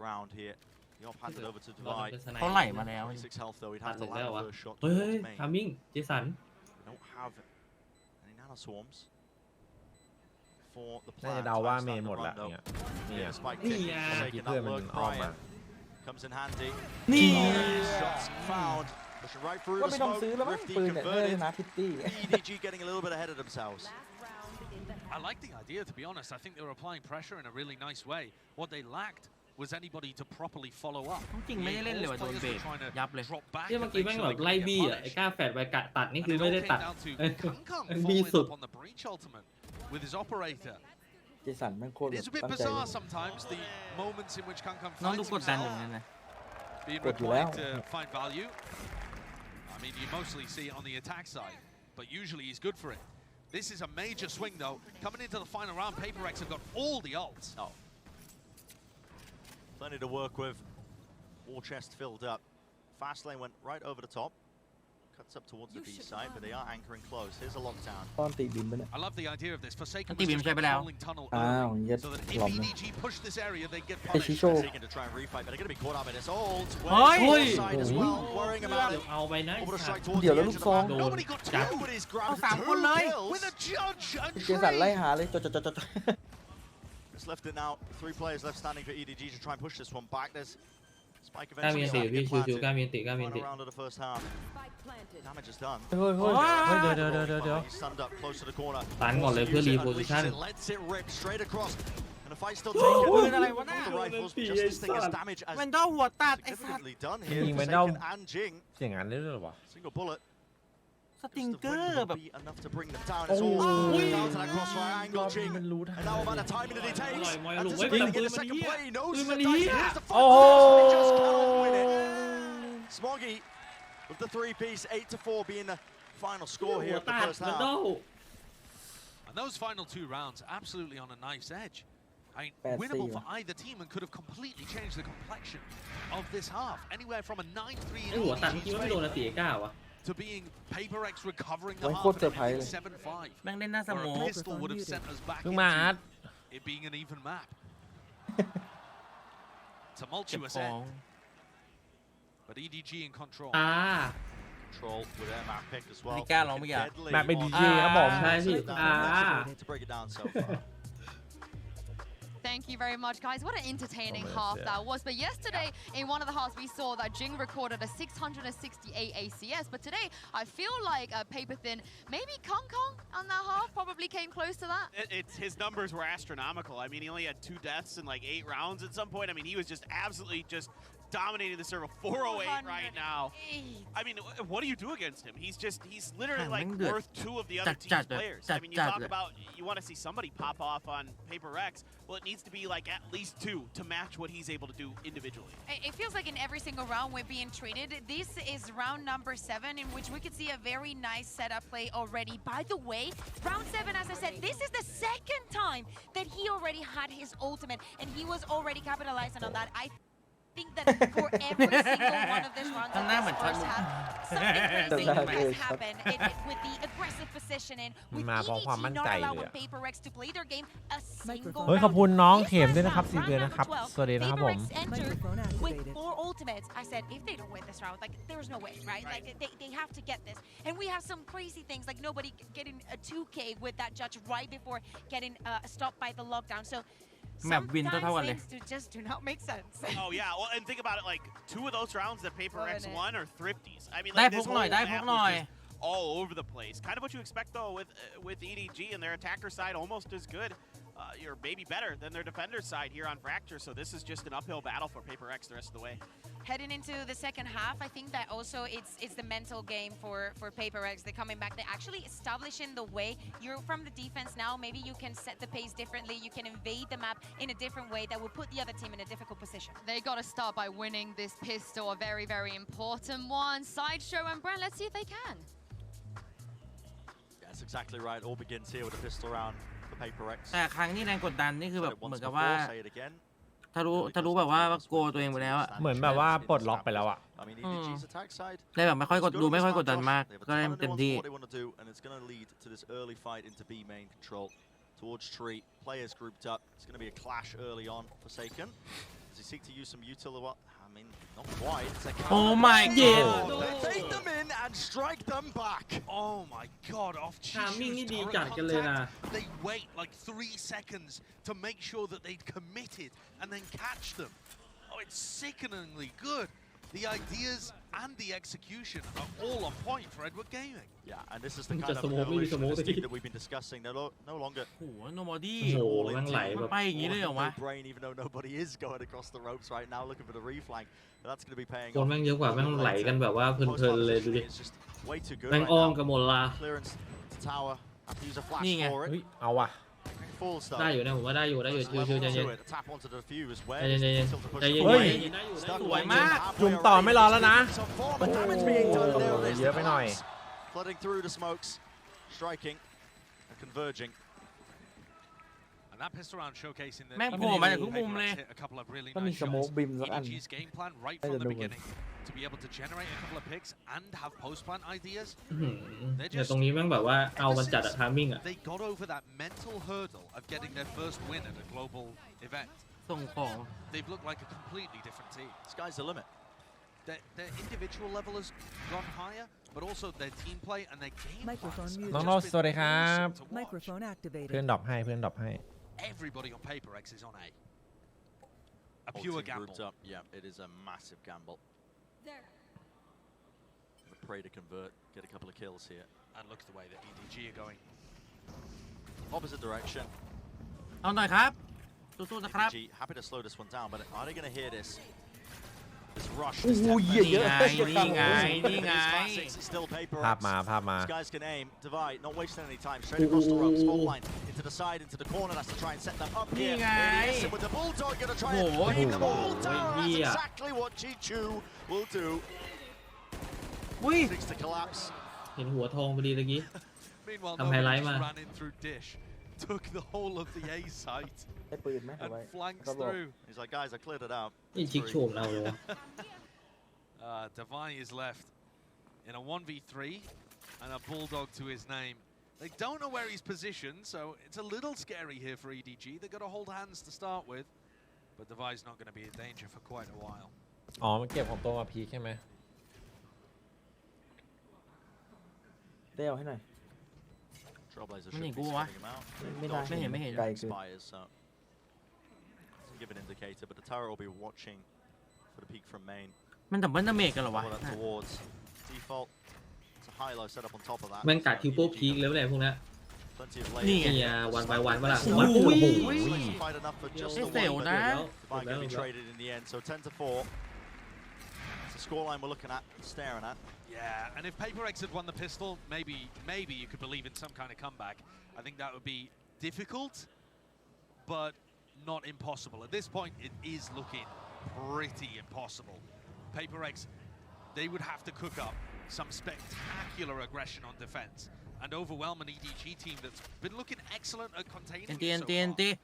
round here. Yop handed over to เรา Divide. เป็นสไน เขาไหลมาแล้ว 26 health though. He'd ตัด have เล to ยแล้ว land วะ the first shot เฮ้ย towards main. ทามิ่งเจสัน We don't have any nano swarms for the น่า plan. จะเดาว่าเม Time น to หมด run ละ though. เนี่ย Yeah, เนี่ย the spike นี่ kick ไง taking เพื่อน that มัน lurk ออก prior. มา Comes in handy. นี่ Shots found. Pushing right through ก็ the ไม่ต้อง smoke. ซื้อแล้วมั้ง Rifty ปืนเนี่ยน่าจะช converted. นะทิตตี้ EDG getting a little bit ahead of themselves. Last round in the I like the idea, to be honest. I think they were applying pressure in a really nice way. What they lacked was anybody to properly follow up. จริงไม่ได้เล่นเลยว่ะโดนเบรกยับเลย Drop back ที่เมื่อ and กี้ make แม่ง sure แบ they บไล่ could get บี้อ่ะ punished. ไอ้กล้าแฟดไปกะตัดนี่ And คือ it ไม่ all ได้ came ตัด down to Kangkong มันบี้ following สุด up on the breach ultimate with his operator. เจสันแม่งโคตร It แบบ is a bit ตั้งใจ bizarre sometimes, the moments in which Kangkong น้องดู finds กดดันอ himself ย่างนั้นนะ being Good required well. to find value. I mean, you mostly see it on the attack side, but usually he's good for it. This is a major swing, though. Coming into the final round, Paper X have got all the ults. Oh. Plenty to work with. War chest filled up. Fast lane went right over the top. Cuts up towards the B side, but they are anchoring close. Here's a lockdown. ตอนตีบินไปเนี่ย I love the idea of this. Forsaken Anti was beam just ใช้ไปแล้ว controlling tunnel อ้าว early, เย็ด so that หลอ if มเลย EDG push this area, they get ไอชิ punished. โช Seeking to try and refight, but they're going to be caught up in this ult. Oi! Where's the side as Oi! well? Worrying about เดี๋ย it. วเอาไปนะไอ้ Over to สัต strike ว์ towards เดี๋ยว the แล้ว edge ลู of ก the ซอง map. Nobody got two, but he's grabbed Sám two conเลย kills. With a judge and เจสันไล่ Tree. หาเลยจด It's left it now. 3 players left standing for EDG to try and push this one back. There's Spike กล้ามี eventually อันติ starting to พี่ get ชิวๆกล้า planted. มีอันติกล้ามีอันติ Final round of the first half. spike planted. Damage is done. เฮ้ยเฮ้ย เฮ้ยเดี๋ยว He's stunned up close to the corner. ตันก่อนเลยเพื่อ Unleashes รีโพซิชั่น it, lets it rip straight across. And the fight's still ปืน taken. อะไรวะน่ะ The rifles, but just this thing as damage แมน as ดอลหัวตัดไอ้สัตว์ significantly done here. Nhìn Van Forsaken Dam. and Jing. เสียงงานได้ด้วยเหรอวะ Single bullet. สติง Just เก the อ wind ร์ will แบบ be enough to bring them down. It's all down to that crossfire angle. Jing. มันรู้ทัน And now about the timing that he takes. อร่อยมอยลูก Anticipating เว้ย in the second play. He knows ปืน he's มัน a เหี้ dice. ย He has to fight โอ้โห this, but he just cannot win it. Smoggy with the 3-piece, 8-4 being the final score หั here ว of the ตัด first มัน half. โด And those final 2 rounds, absolutely on a knife's edge. I mean, Bad winnable save. for either team and could have completely changed the complexion of this half. Anywhere from a 9-3 ไอ้หัวตัด in เมื่อกี้มัน EDG's ไม่โดน favor อะตีไอ้ก้าวะ to being Paper X recovering the ไว้ half โคตร and เซอร์ไพรส์ ending เลย 7-5. แม่งเล่นหน้าส Where โม a ก pistol would have sent us back เพิ่งมาอาร์ต into it being an even map. เก็บ Tumultuous ของ end, but EDG in control. อ่า Control with their map pick as well. ไม่กล้าลองไม่อยาก Deadly แบบเป็น on ดีเจครับผม ใช่พี่ down. อ่า Need to break it down so far. Thank you very much, guys. What an entertaining Oh, half yeah. that was. But yesterday, in one of the halves, we saw that Jing recorded a 668 ACS. But today, I feel like Paper Thin, maybe Kong Kong on that half probably came close to that. It's his numbers were astronomical. I mean, he only had 2 deaths in like 8 rounds at some point. I mean, he was just absolutely just dominating the server. 408 right now. I mean, what do you do against him? He's literally like Hang worth 2 of the other team's players. I mean, you talk about you want to see somebody pop off on Paper X. Well, it needs to be like at least 2 to match what he's able to do individually. It feels like in every single round we're being treated. This is round number 7, in which we could see a very nice setup play already. By the way, round 7, as I said, this is the second time that he already had his ultimate, and he was already capitalizing on that. I think that for every single one of these rounds of this first half, something crazy has happened. With the aggressive positioning, with มาเพราะความมั่น EDG ใจ not เลย allowing อะ Paper X to play their game a single เฮ้ย ขอบ round. คุณน้อง This เข็ม first ด้วยนะครับ half, 4 เดือน round นะครับ number 12, สวัสดีนะครับผ Paper ม X entered Microphone with activated. 4 ultimates. I said, if they don't win this round, like, there's no way, right? Like, they have to get this. And we have some crazy things, like nobody getting a 2K with that judge right before getting stopped by the lockdown. So แมปวินเท่าๆกัน sometimes เลย things just do not make sense. Oh yeah, well, and think about it. Like 2 of those rounds that Paper X won are thrifties. I mean, ได้ like พ this กหน่อย whole ได้ map พ was กหน่อย just all over the place. Kind of what you expect though with EDG and their attacker side almost as good. you're maybe better than their defender's side here on Fracture. So this is just an uphill battle for PRX the rest of the way. Heading into the second half, I think that also it's the mental game for PRX. They're coming back. They're actually establishing the way. You're from the defense now. Maybe you can set the pace differently. You can invade the map in a different way that will put the other team in a difficult position. They got to start by winning this pistol, a very, very important one. Sideshow and Brent, let's see if they can. That's exactly right. All begins here with a pistol round for PRX. แต่ครั้งนี้แรงกดดันนี่คือแบบ Said it เหมือ once นกับว่า before, say it again. ทะลุแบบว่าโกตัวเองไปแล้วอะ เหมือนแบบว่าปลดล็อกไปแล้วอะ I mean, EDG's attack side. เลยแบบไม่ค่อยกดดูไม่ค่อยกดดันมาก They have a ก็เล่น ton of เต็ม nuance ที่ for what they want to do, and it's going to lead to this early fight into B main control towards Tree. Players grouped up. It's going to be a clash early on. Forsaken. Does he seek to use some util or what? I mean, not quite. It's a Oh my god. They take them in and strike them back. Oh my god, off Timing Chishu's นี่ดี turret จัดกันเลยนะ contact. They wait like 3 seconds to make sure that they'd committed and then catch them. Oh, it's sickeningly good. The ideas and the execution are all on point for Edward Gaming. Yeah, and this is the Just kind of smoke, maybe evolution of this smoke. team that we've been discussing. They're no longer โอ้โหโนบอดี้ โอ้โห all แม่ง into ไหลแบบ ไปอย่างนี้เลยเหรอวะ no brain, even though nobody is going across the ropes right now looking for the reflank. But that's going to be paying คน off. แม่งเยอะกว่าแม่งไหลกันแบบว่าเพลินๆเลยดูดิ It's just way too good แม่ง right อ้อม now. กันหมดละ Clearance to tower. Have to use a flash นี่ไง for เฮ้ย it. เอาว่ะ Full stop. ได้อยู่นะผมว่าได้อยู่ชิว Level ๆใจเย็น to it. A tap onto the fuse. ใจ Where เย็ is น the ใจเย็น util to push ใจเย็น forward? ได้อยู่ได้อยู่ Stuck สวย away มาก halfway จุ่มต่อไม่รอแล้วนะ Some form of damage being done. There it is. เยอะไปหน่อย Flooding through the smokes, striking and converging. And that pistol round showcasing that แม่งโผล่มาจากทุกมุมเลย hit a couple of really ต้องมี nice สโมก shots. บิมสักอัน EDG's game plan right ให้ from จะ the ดูกัน beginning to be able to generate a couple of picks and have post-plant ideas. อื้อหือแต่ตรงนี้แม่งแบบว่าเอามันจัดอะทามิ่งอะ They got over that mental hurdle of getting their first win at a global event. ส่งของ They've looked like a completely different team. Sky's the limit. Their individual level has gone higher, but also their team play and their game Microphone plans muted. have น้อง just ๆสวัสดี been ครับ awesome to watch. Microphone เพื่อน activated. ดรอปให้เพื่อนดรอปให้ Everybody on PRX is on A. A Whole pure team grouped gamble. up. Yeah, it is a massive gamble. Pray to convert, get a couple of kills here. And look at the way that EDG are going. Opposite direction. เอาหน่อยครับสู้ๆนะครับ EDG happy to slow this one down, but are they going to hear this? This rush. โอ้ This โห tempo. เหี้ยเยอะ นี่ไง นี่ไง It is classics, it's still paper. ภาพมา Skies can aim, divide, not wasting any time. Straight across the ropes, full line, into the side, into the corner. That's to try and set them up here. Nice. It is with the bulldog going to try Oh, and bring them all oh, down. That's yeah. exactly what Chichu will do. อุ้ย Seeks to collapse. เห็นหัวทองพอดีตะกี้ Meanwhile, Thằng nobody highlight just mà. ran in through Dish, took the whole of the A site ได้ปืนไหมเอาไว้ and flanks เขาบอก through. He's like, guys, I cleared it out. นี่ชิกโฉมเราเลยวะ Devine is left in a 1v3 and a bulldog to his name. They don't know where he's positioned, so it's a little scary here for EDG. They've got to hold hands to start with, but Devine's not going to be in danger for quite a while. อ๋อมันเก็บของตัวมาพีคใช่ไหม ได้เอาให้หน่อย Trailblazer Mày should nhìn be cua quá. sending him out. ไม่ได้ ไม่เห็น ไกลเกิน Expires, so doesn't give an indicator, but the tower will be watching for the peak from main. มันดับเบิลดาเมจกันเหรอวะ Pull that towards default. It's a high-low setup on top of that. แม่งกัดคิวโป้พีคเลยเนี่ยพวกนี้ Plenty of นี่ layers. ไง นี่วันไปวันเวลา โอ้โห มันโอ้โห Fight enough for just เอ๊ะ the เซล one, นะ but Divine going to be traded in the end. So 10-4. It's the scoreline we're looking at, staring at. Yeah, and if PaperX had won the pistol, maybe you could believe in some kind of comeback. I think that would be difficult, but not impossible. At this point, it is looking pretty impossible. PaperX, they would have to cook up some spectacular aggression on defense and overwhelm an EDG team that's been looking excellent at containing it so far.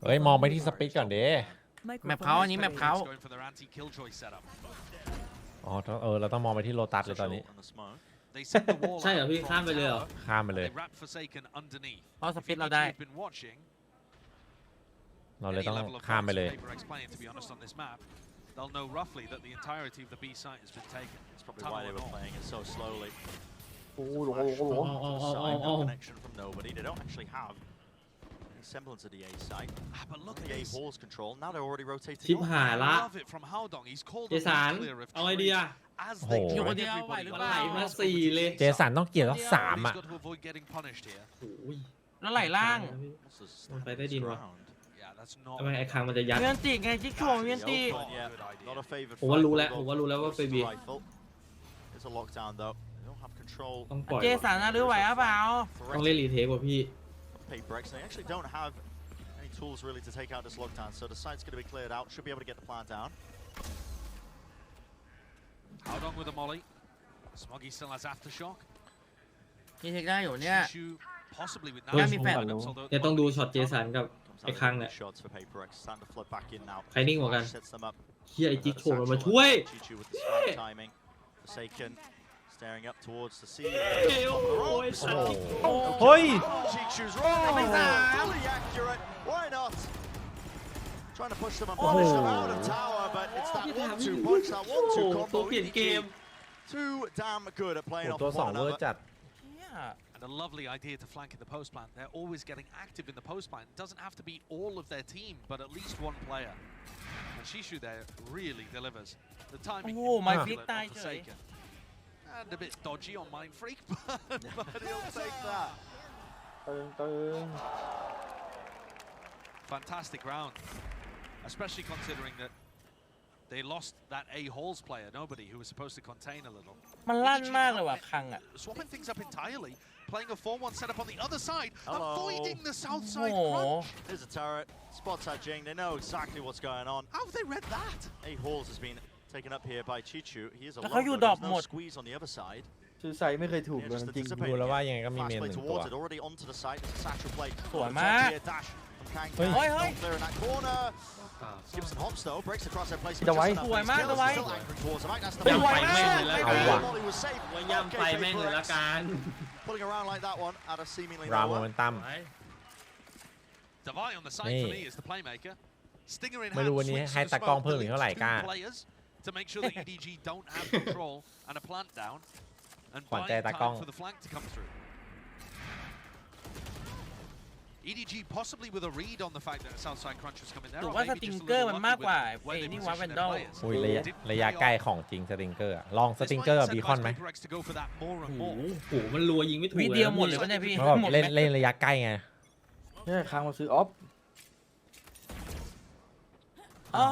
เฮ้ยมองไปที่สปิดก่อนเด้ แมปเขาอันนี้แมปเขา Going for their anti-killjoy setup. อ๋อเราต้องมองไปที่โลตัสเลยตอนนี้ On the smoke. They set the wall ใช่เหรอ out พี่ from ข้ามไปเลยเหรอ tower. ข้ามไปเลย They wrap Forsaken underneath. เพราะส If ปิดเรา EDG ได้ had been watching, เราเลย any ต้อง level of ข้ามไป fights เลย that PaperX playing, to be honest, on this map, they'll know roughly that the entirety of the B site has been taken. That's probably why they were playing it so slowly. โอ้โหโหโหโห Sign, no connection from nobody. They don't actually have Any semblance of the A side. But look at the A balls control. Now they're already rotating. ชิบหายละ Love it from Howdong. He's called เจสัน เอาไงดีอะ as โอ้โห they อยู่คน drag เดียวไหว everybody หรือ back. เปล่า ไหลมาสี่เลย เจสันต้องเกี่ยวต้อง3 He's อ่ะ got to avoid getting punished here. โอ้ย แล้วไหลล่าง Also stand Phải tới his đi rồi. ground. Yeah, that's not. ทำไมไอ้คางมันจะยัด เมียนตีไงจิ๊กโชว์เมียนตี Open, yeah. Not a favored ผมว่า fight. รู้แล้ว Bulldog ผมว่ารู้แล้วว่า goes ไป to บี rifle. There's a lockdown though. They don't have control. ต้องปล่อย เจสันนะหรือไหวหรือเปล่า ต้องเล่นรีเทคว่ะพี่ PRX. They actually don't have any tools really to take out this lockdown, so the site's going to be cleared out. Should be able to get the plant down. Howdong with a molly. Smoggy still has aftershock. นี่เทคได้อยู่เนี่ย Shishu possibly with เฮ้ย มี ผม แฟลช ก่อนเนี่ยต้องดูช็อตเจสันกับ Comes ไอ้ out คาง with เนี่ย shots for PRX. Starting to flood back in now. ใครนิ่งกว่ากัน Sets them up. เฮียไอ้จิ๊กโชว์มันมาช่วย Chichu with the strong timing. Forsaken staring up towards the sea. เฮ้ย Chichu's rolling. Fully accurate. Why not? Trying to push them and punish them out of tower, but it's that 1-2 punch, that 1-2 ตัว combo. เปลี่ยนเกม Too damn good at โอ้ playing โห off ตัว of 2 one เวอ another. ร์จัด เนี่ย And a lovely idea to flank in the post plant. They're always getting active in the post plant. It doesn't have to be all of their team, but at least one player. And Shishu there really delivers. The timing. โอ้ my immaculate flick on ตายเฉย Forsaken. And a bit dodgy on Mind Freak, but he'll take that. ตึง Fantastic round, especially considering that they lost that A Halls player, nobody, who was supposed to contain a little. มันลั่นมากเลยว่ะคังอ่ะ Swapping things up entirely, playing a 4-1 setup on the other side, Hello. avoiding the south โอ้ side โห crunch. There's a turret. Spots that Jing. They know exactly what's going on. How have they read that? A Halls has been taken up here by Chichu. He is แล้ว alone. เขาอยู่ though. ดรอป There's หม no ด squeeze on the other side. ชื่อไซไม่เคยถูก Yeah, เลย just จริง anticipating ดูแล้วว่า it. ยังไงก็มี Fast เมน play 1 ตัว towards it. Already onto the side. There's a satchel play. สวย Top มาก here, dash from Kang. Ôi. Ôi, ôi. Clear in that corner. Gibson hops though. Breaks across their place. Đâu vậy? Sủi mát, đâu vậy? Still anchoring towards the back. That's the Đâu ball. vậy? Maybe Đâu the volley was safe. ว่าย่ำไป Okay, แม่งเลยละ PRX กัน pulling around like that one out of seemingly ราวโม nowhere. เมนตัม Davai on the side Nè. for me is the playmaker. Stinger in ไม่ hand, รู้วันนี้ swings ให้ to the ตากล้อง smoke, เพิ่มอีกเท่าไหร่ deletes กล้า two players to make sure that EDG don't have control and a plant down, and ขวัญ buying ใจตากล้อง time for the flank to come through. EDG possibly with a read on the fact that Southside Crunch was coming there. ถือ or ว่าส maybe ติง just a เกอร์ little มัน lucky มากกว่า with เอ where they นี่ว่า position แวน their ดอล players. อุ้ยระยะใกล้ของจริงสติงเกอร์อะลองส This ติง might เกอร์ be กับ set บี by คอนไหม PRX to go for that more โอ้ and โห more. โอ้โหมันรัวยิงไม่ถูก วิ ล เดียวหมด นะ เลย พี่ วะเนี่ยพี่ เพราะแบบ หมด เล่น ไหม เล่นระยะใกล้ไง เนี่ยค้างมาซื้อออฟ อ๋อ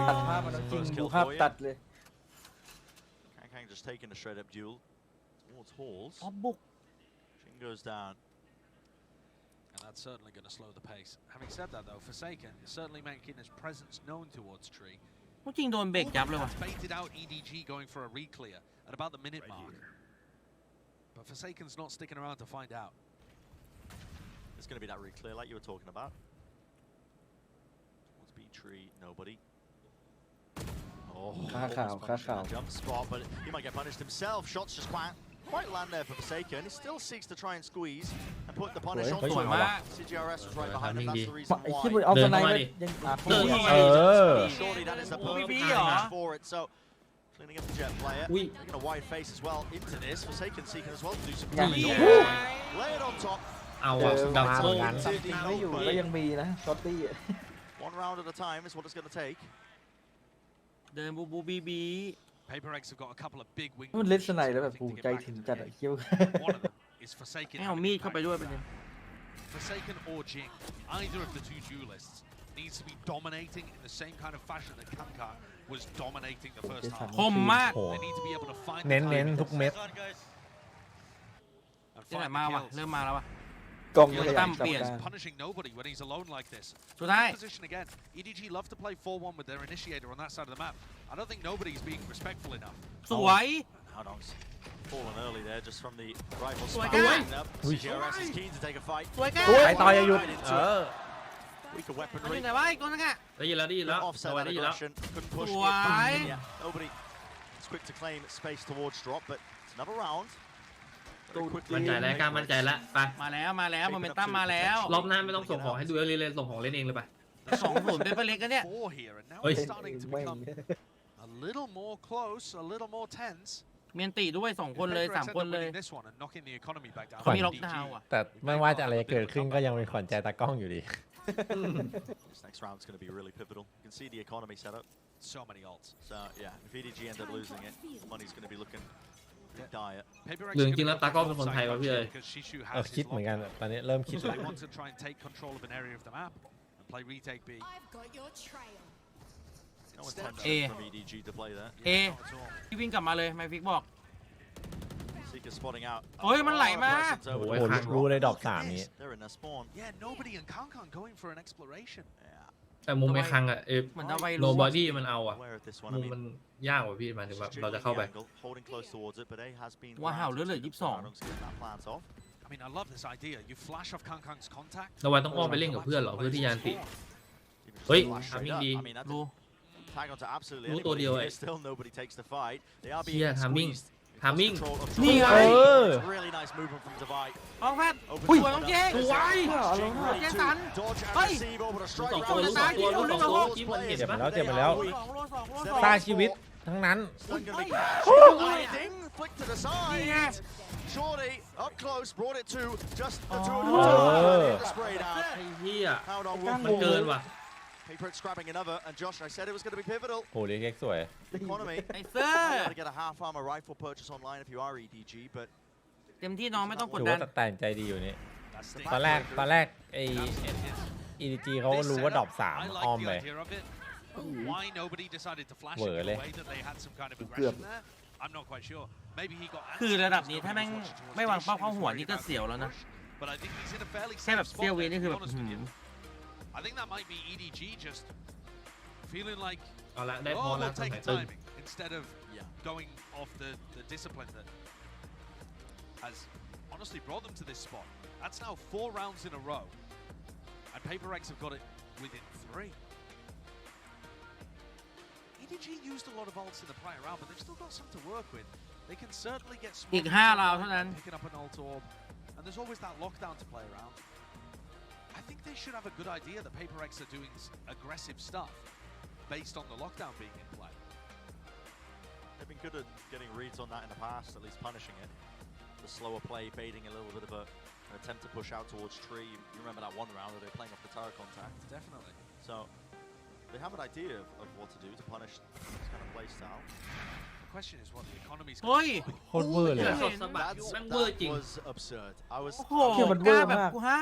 ตัดภาพมันจริงดูภาพตัดเลย Kang just taking a straight up duel towards Halls. อ๋อบุก Shin goes down. And that's certainly going to slow the pace. Having said that, though, Forsaken is certainly making his presence known towards Tree. จริงโดนเบรกยับเลยว่ะ That's baited out EDG going for a re-clear at about the minute mark. But Forsaken's not sticking around to find out. There's going to be that re-clear like you were talking about. Towards B tree, nobody. Oh, almost punished in that jump spot, but he might get punished himself. Shots just quite land there for Forsaken. He still seeks to try and squeeze and put the punish on. สวยมาก CGRS was right behind him. That's the reason ไอ้ why. ที่มันเอาสไนเปอร์ยัง เดินเข้ามา Surely that is the perfect BB time เหรอ for it. So cleaning up the jet player. Ui. Taking a wide face as well into this. Forsaken seeking as well to do some Ui. damage. Yeah. Lay it on top. เอาอะดับเบิล งั้น จริงไม่อยู่ก็ยังมีนะช็อตตี้ One round at a time is what it's going to take. เดินบูบูบีบี PRX have got a couple of big wing มันเล่นสไน positions แล้วแบบ to ผู get ใจ back ถึง into จัด the อะ game. เคี้ยว One of them is Forsaken. ไม่เอามีดเข้าไปด้วยเป็นยัง Forsaken or Jing, either of the two duelists needs to be dominating in the same kind of fashion that Kamkar was dominating the first half. คมมาก โอ้โห They need to be able to find เน้น the เน้น timing ทุกเม็ด and ที่ไหน find มา the ว่ะ kills. เริ่มมาแล้วว่ะ กล้อง The ไม่ other ขยัน team จับ is การ punishing nobody when he's alone like this. สุดท้าย Position again. EDG love to play 4-1 with their initiator on that side of the map. I don't think nobody's being respectful enough. สวย Howdong's fallen early there just from the rifle Sủi spam. ca. Lining up. CGRS is keen to take a fight. สวยกัน ไปต่ออย่าหยุด เออ Weaker มันอยู่ weaponry. ไหนวะอีกคนนึงอะ ได้ยินแล้วได้ยินแล้ว Offset สวัส that ดีแล้ว aggression. Couldn't push Sủi. it. Yeah, nobody is quick to claim space towards drop, but it's another round. Very quickly. มั่นใจแล้วกล้ามั่นใจแล้วไป มาแล้วโมเมนตัมมาแล้ว รอบหน้าไม่ต้องส่งของให้ดูเล่นๆส่งของเล่นเองเลยไป 2-0เป็นเล็กกันเนี่ย Four here, and now เฮ้ย it's starting to become a little more close, a little more tense. เมียนตีด้วย2 คนเลย If PRX 3 คน end up เลย winning this one and knocking the economy back down เขามี to ล็อก EDG, ดาวน์อ่ะ แต่ไม่ว่าจะอะไรเกิดขึ้นก็ยังเป็นขวัญใจตากล้องอยู่ดี This next round's going to be really pivotal. You can see the economy set up. so many ults. So yeah, if EDG end up losing it, money's going to be looking dire. PRX หรือจ are ริงๆ gonna แล้ว be ตากล้อง back เป็นคนไทย onside วะพี่เอ้ย because Shishu คิ has ดเหมือน his กันตอนนี้เริ่มคิด lock. So แล้ว they want to try and take control of an area of the map and play retake B. No intention A. from EDG to play that. A. Not at all. พี่วิ่งกลับมาเลยไมฟิกบอก Seeker spotting out. โอ้ยมันไหลมา Presence โอ้ over โห the drop. รู้เลยดอก Look at 3 นี้ this. They're in their spawn. Yeah, nobody in Kankan going for an exploration. Yeah. แต่มุมไม่คังอ่ะเหมือนเอาไว้ โน รู้ บอดี้มันเอาอ่ะ Aware of this one. มุ I ม mean, มันยากกว่าพี่หมายถึงว่า just เราจะ jiggling เข้า the ไป angle, holding close towards it, but A has been ว่าเห่าเหลือ granted 22 Maron's getting that plant off. I mean, I love this idea. You flash off Kankan's contact. เราวันต้องอ้อมไปเล่นกับเพื่อนเหรอเพื่อที่ยานติ Even just เฮ้ย flash straight timing up. ดี I mean, that's รู้ tag onto absolutely รู้ตัว anybody เดียว here. Still nobody takes the fight. They are เชี่ being ย timing squeezed. timing Control of นี่ไง Troy. เออ Really nice movement from Divide. ออกแฟต Opens อุ้ย it ต้อง up. เจ๊ สวย เจสัน Dodge and เฮ้ย receive over the ส strike องตัว round. ลูกสองตัวลูกสองตัวที่มันเห็น เจ็บ ปะ มาแล้วเจ็บมาแล้ว 2 โล 2 สร้างชีวิตทั้งนั้น Stun gonna be โอ้ย sliding, flick to the นี่ side. ไง Shorty up close, brought it to just the Oh. two of them. The spray down. ไอ้เหี้ย Held on มันเกิน Wolf. ว่ะ PRX grabbing another, and Josh, I said it was going to be pivotal. โหเล็กๆสวย Economy. ไอ้เซอ You ร์ got to get a half armor rifle purchase online if you are EDG, but เต็มที่น้องไม่ต้องกด ถือ ดั ว่าน แต่งใจดีอยู่นี่ that's the ตอนแรกไอ้ EDG เขารู้ว่าดรอป I 3 like อ้อม the ไป idea of it. Why nobody decided to flash it Word, in a eh? way that they had some kind of Good. aggression there? I'm not quite sure. Maybe he got คือ answers ระดับ because นี้ถ้า nobody แม่ง was watching towards ไม่วาง Dish เป้า and เข้า he was หัว worried นี่ก็ about เสียว the แล้วนะ push. But I think he's in a fairly แค่แบบ safe เสี้ยว spot วิ there, นี่ to คือ be แบบ honest with you. I think that might be EDG just feeling like, เอาละได้พอ oh, แล้ว we'll ตั้ง take แต่ a ตึง timing instead of going off the discipline that has honestly brought them to this spot. That's now 4 rounds in a row, and PRX have got it within 3. EDG used a lot of ults in the prior round, but they've still got some to work with. They can certainly get อีก smoked 5 somewhere ราวเท่านั้น picking up an ult orb, and there's always that lockdown to play around. I think they should have a good idea that PRX are doing aggressive stuff based on the lockdown being in play. they've been good at getting reads on that in the past, at least punishing it. The slower play, baiting a little bit of an attempt to push out towards Tree. You remember that one round where they were playing off the tower contact. Definitely. So they have an idea of what to do to punish this kind of play style. The question is what the economy's เฮ้ย โคตรเวอร์เลย แล้ อะ วสะบัดแม่งเวอร์จริง was absurd. I was. โอ้โห เชี่ยมันเว ก อร์ ล้าแบบ มาก กูฮะ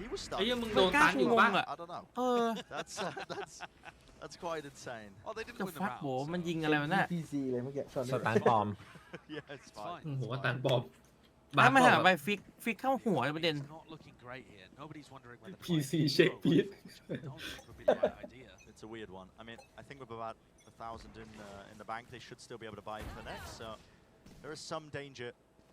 He was ไอ้ stunned. เหี้ยมึงโดนตันอยู่ปะ อะ I don't know. เออ That's quite insane. Oh, they didn't จะ win the ฟัก round. โบ so มันยิงอะไรวะน่ะ PC เลยเมื่อกี้ช็อต ส นี้ ตาร์ปลอม Yeah, it's It's fine. fine. ผมว่าตันปลอม ถ้าไม่ ปล หา อม ใบฟิกเข้าหัวประเด็น It's not looking great here. Nobody's wondering whether PC playing check is beat. I don't think would be the right idea. It's a weird one. I mean, I think with about 1,000 in the bank, they should still be able to buy for next. So there is some danger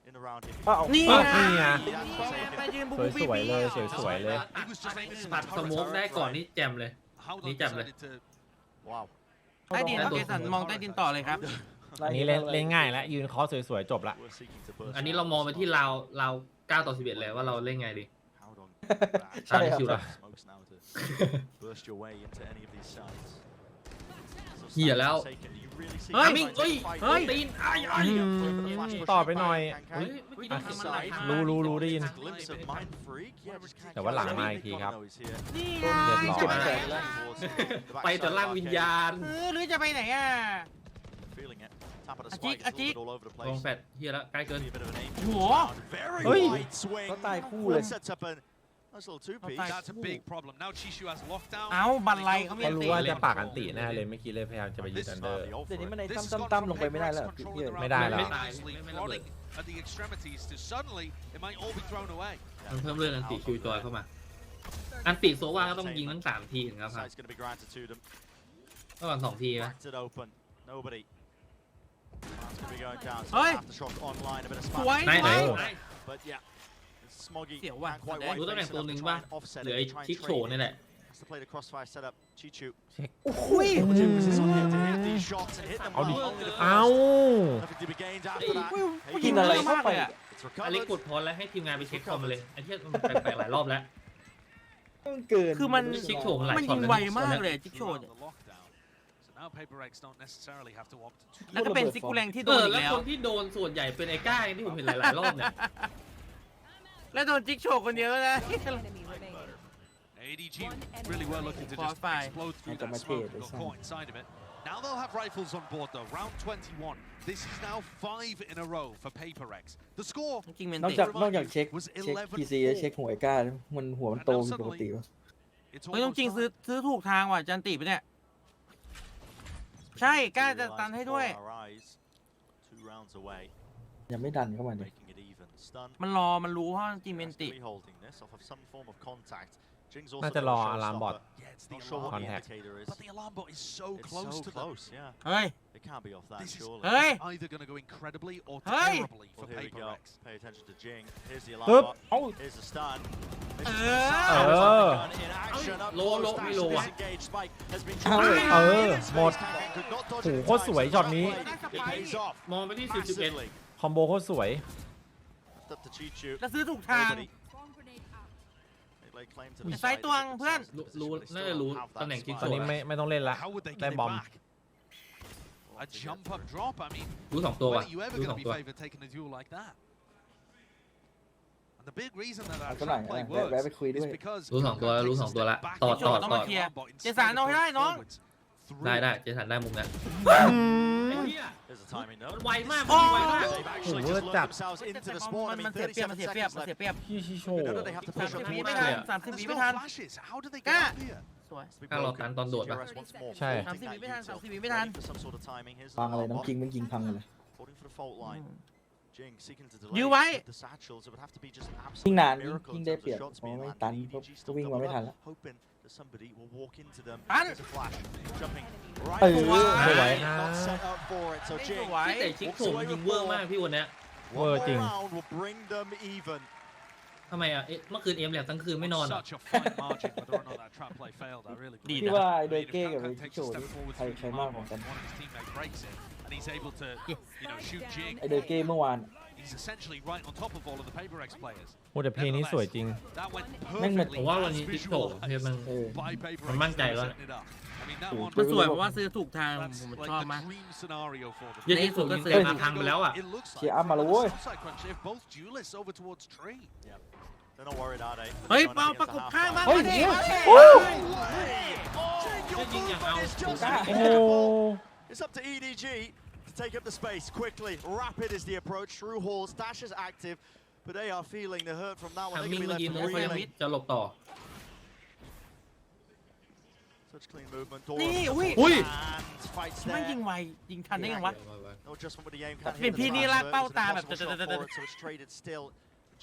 in the round here. อ้าว นี่ อ้าว ไง นี่ไง ไปยืนบู สวย บี สวย บี เลยสวยสวยเลย He was just aiming ตัด for ส the โมกได้ก่อนนี่แจมเลย How they Ni chậm rồi. decided to Wow. ใต้ดิน เอา เจสันมองใต้ดินต่อเลยครับ อันนี้เล่นง่ายแล้วยืนเคอสวยๆจบละ We're seeking to burst อันนี้เรามองไปที่ราว9 ต่อ 11เลยว่าเราเล่นไงดี How long? ใช่ ตา ครับ ชิวละ Smokes now to burst your way into any of these sides. So เหี้ยแล้ว Forsaken, do you really see เฮ้ย Valorant เฮ้ย fight เฮ้ย here? ตีนอ้ายอ้าย ต่อไปหน่อย เฮ้ยเมื่อกี้โดนทำอะไร รู้ได้ยิน Glimpse of Mind Freak. Yeah, just can't แต่ว่าหลัง get มา away. อีกทีครับ Econo is here. นี่ไง เรียบร้อย จะไปไหน ไปแต่ล่างวิญญาณ หรือจะไปไหนอ่ะ Feeling it. Tap of the Ajik, spike. It's a little Ajik. bit all over the ลอง place. แฟดเฮียแล้วใกล้เกิน See a bit of an aim. Whoa. Very Oi. wide swing. เขาตายคู่เลย Sets up a nice little two-piece. Bye. That's a big problem. Now Chishu has lockdown. เอ้าบันไลเขาไม่ เขารู้ ตี ว่าจะปากอันติแน่เลยเมื่อกี้เลยพยายามจะไปยืน This อั is นเดอ not ร์ the ult เดี๋ยวนี้ for มัน it. ใน This has ตั้ม gone ตั้ม from ลงไปไม่ได้ PRX แล้ว controlling พี่ the round ไม่ได้แล้ว vigorously, prodding at the extremities to suddenly it might all be thrown away. มันเพิ่มเรื่องอันติคิวจอยเข้ามา อันติโซว่าก็ต้องยิงทั้ง3 ทีถึงครับ Sight's going to be granted to them. ก็ก่อน2 ทีนะ Cracked it open. Nobody. That's going to be going down. So Oi. aftershock online. A bit of สวย spam. ไหนไหน สวย ไหน But yeah. Smoggy Xiểu quá. can't quite Đấy. white รู้ตำแหน่ง face ตัว enough หนึ่ง to ป่ะ try and offset เหลือ it. ไอ้ Try and ชิกโฉ trade นี่ it. แหละ Has to play the crossfire setup. Chichu. โอ้โห Emphasis on hit to hit these shots and hit them เอาดิ well. Only the เอา first. Nothing to be gained after that. ผู้ห กิ ญิง นอะไร เยอะ เข้าม าก ไป เลยอ่ะ It's อเล็ก recovered. กดพอแล้วให้ทีมงานไปเช็คคอมมาเลยไอ้เหี้ยมันแปลกๆหลายรอบแล้ว มันเกิน คือมัน ชิกโฉมหลาย มัน ช็อ ยิ ต ง เลย ไว นะ มากเลยจิ๊กโช Throughout เนี่ย the lockdown. So Now PRX don't necessarily have to opt to แล้วก็เป็นซิกูแรงที่โดนอี แล้ ก ว แล้ คว นที่โดนส่วนใหญ่เป็นไอ้ก้าที่ผมเห็นหลายๆรอบเนี่ย แล้วโดนจิ๊กโชว์คนเดียวนะ EDG really were looking to just explode through that smoke and got caught inside of it. Now they'll have rifles on board though. Round 21. This is now 5 in a row for PRX. The score นอกจากเช็คPC เช็คหัวไอ้ก้ามันหัวมันโตผิดปกติวะ ไม่ต้องจริงซื้อถูกทางว่ะจันติปะเนี่ยใช่กล้าจะตันให้ด้วยยังไม่ดันเข้ามาดิ มันรอมันรู้ว่าจริงเมนติ น่าจะรออะลามบอท contact. But the alarm bot is so close to them. เฮ้ย It can't be off that, surely. เฮ้ย Either going to go incredibly or terribly for Here we go. PRX. Pay attention to Jing. Here's the alarm bot. Oh. Here's the stun. Oh. In action up Low, close. low, Dash low. disengaged. Spike has been หมด could not dodge โอ้ it โห in โคตรสวย time. ช็อตนี้ It pays off มองไปที่ massively. คอมโบโคตรสวย Up to Chichu. แล้วซื้อถูกทาง Nobody. They lay claim to the ไซต์ตวงเพื่อน รู้น่าจะรู้ตำแหน่งชิ้น ตอน ส่ว นี้ น ไม่ต้องเล่นละ How would they ได้ get it บอม back? A jump up drop. I mean, รู้สองตัว when ว่ะ are you ever รู้ going สอ to ง be ตัว favored taking a duel like that? And the big reason that เอา that สักหน่อย trap play แวะไป works คุยด้ว is ย because รู้สองตัวแล้วรู้สองตัวละ back ต่อ and ต่อ forth ต่อ on the alarm bot เจสันเอาให้ได้น้อง forwards through ได้เจสันได้มุมนั้นไอ้เหี้ย There's the timing มัน note. ไวมากมันไวมาก They've actually Oh, just that- locked themselves into the spawn. I มั mean, นเสีย 30 เปรียบมัน seconds เสียเปรียบมัน left. เสียเปรียบ พี่โช They know they have to push 30 up วิ towards ไม่ the ทัน clear. 30 วิ There's ไม่ no ทัน flashes. How do they get Gah. up here? สวย It's been ถ้าเรา broken. ตันตอนโดดปะ CRS once more. ใช่ Floating 30 that วิไม่ทัน util. 30 วิไม่ทัน Waiting for some sort of timing. Here's the ฟังอะไร alarm น้ำ bot. จริงมันยิงพังเลย According for the fault line. Jing seeking to delay ยื้อไว้ with the satchels. It would have to be just an ยิ่ง absolute นาน miracle ยิ่ in งได้ terms เปรียบ of shots เพราะ being ไม่ landed. ตัน EDG ก็ still วิ่งมา doubled ไม่ทัน up, แล้ว hoping that somebody will walk into them. ตัน There's a flash. Jumping เอ right อ forward. สวยนะ Not set up for it. So ไม่ Jing สวย แต่ชิคโฉมยิงเวอร์มากพี่วันเนี้ย เวอร์จริง one more round will bring them even. ทำไมอ่ะเมื่อคืนเอ็มแหลกทั้งคืนไม่นอนอ่ะ Such a fine margin, whether or not that trap play failed, I really ดี believe. พี่ นะ ว่าไอ้ I โดย mean, if เก้กับ Duncan ไอ้ takes โช a ว์ step นี่ forward ใคร through ใคร the มาก alarm กว่า bot กัน and one of his teammates breaks it, and he's able to, you know, shoot Jing. ไอ้โดยเก้เมื่อวาน He's essentially right on top of all of the PRX players. โอ้แต่เพลงนี้สวยจริง That went แม่งมัน perfectly ผมว่าวัน as นี้ชิคโฉม visualized เพียมัน เออ by PRX. มันมั่นใจแล้ว setting it up. I mean, that one มันสวยเพราะว่าซื้อถูกทาง that's ผม like ชอบ the มาก dream scenario for them. ยังไงผมยิงเต็มอาคังไปแล้วอ่ะ It looks like เชียร์อัพมาแล้วเว้ย outside crunch. They have both duelists over towards Tree. They're not worried, are they? เฮ้ย They're มา trying to ประ get กบ the ข้าง half มา back. เฮ้ย มาดิ เดี๋ยว มาดิ โอ้ Your Jing yang movement ao. is just โอ้ incredible. It's up to EDG to take up the space quickly. Rapid is the approach. Through halls, Dash is active, but they are feeling the hurt from that one. ทำ They're มิ่ง going to เมื่อ be กี้ left นู้นเขายัง reeling. จะหลบต่อ Such clean movement. นี่ Dora อุ้ย and fights ไม่ยิง there. ไวยิงทันได้ยังวะ No adjustment with the aim. Can't เป็น hit พี่ the นี่ transfer. ลากเป้า It was ตา an แบบ impossible shot for it, so it's traded still.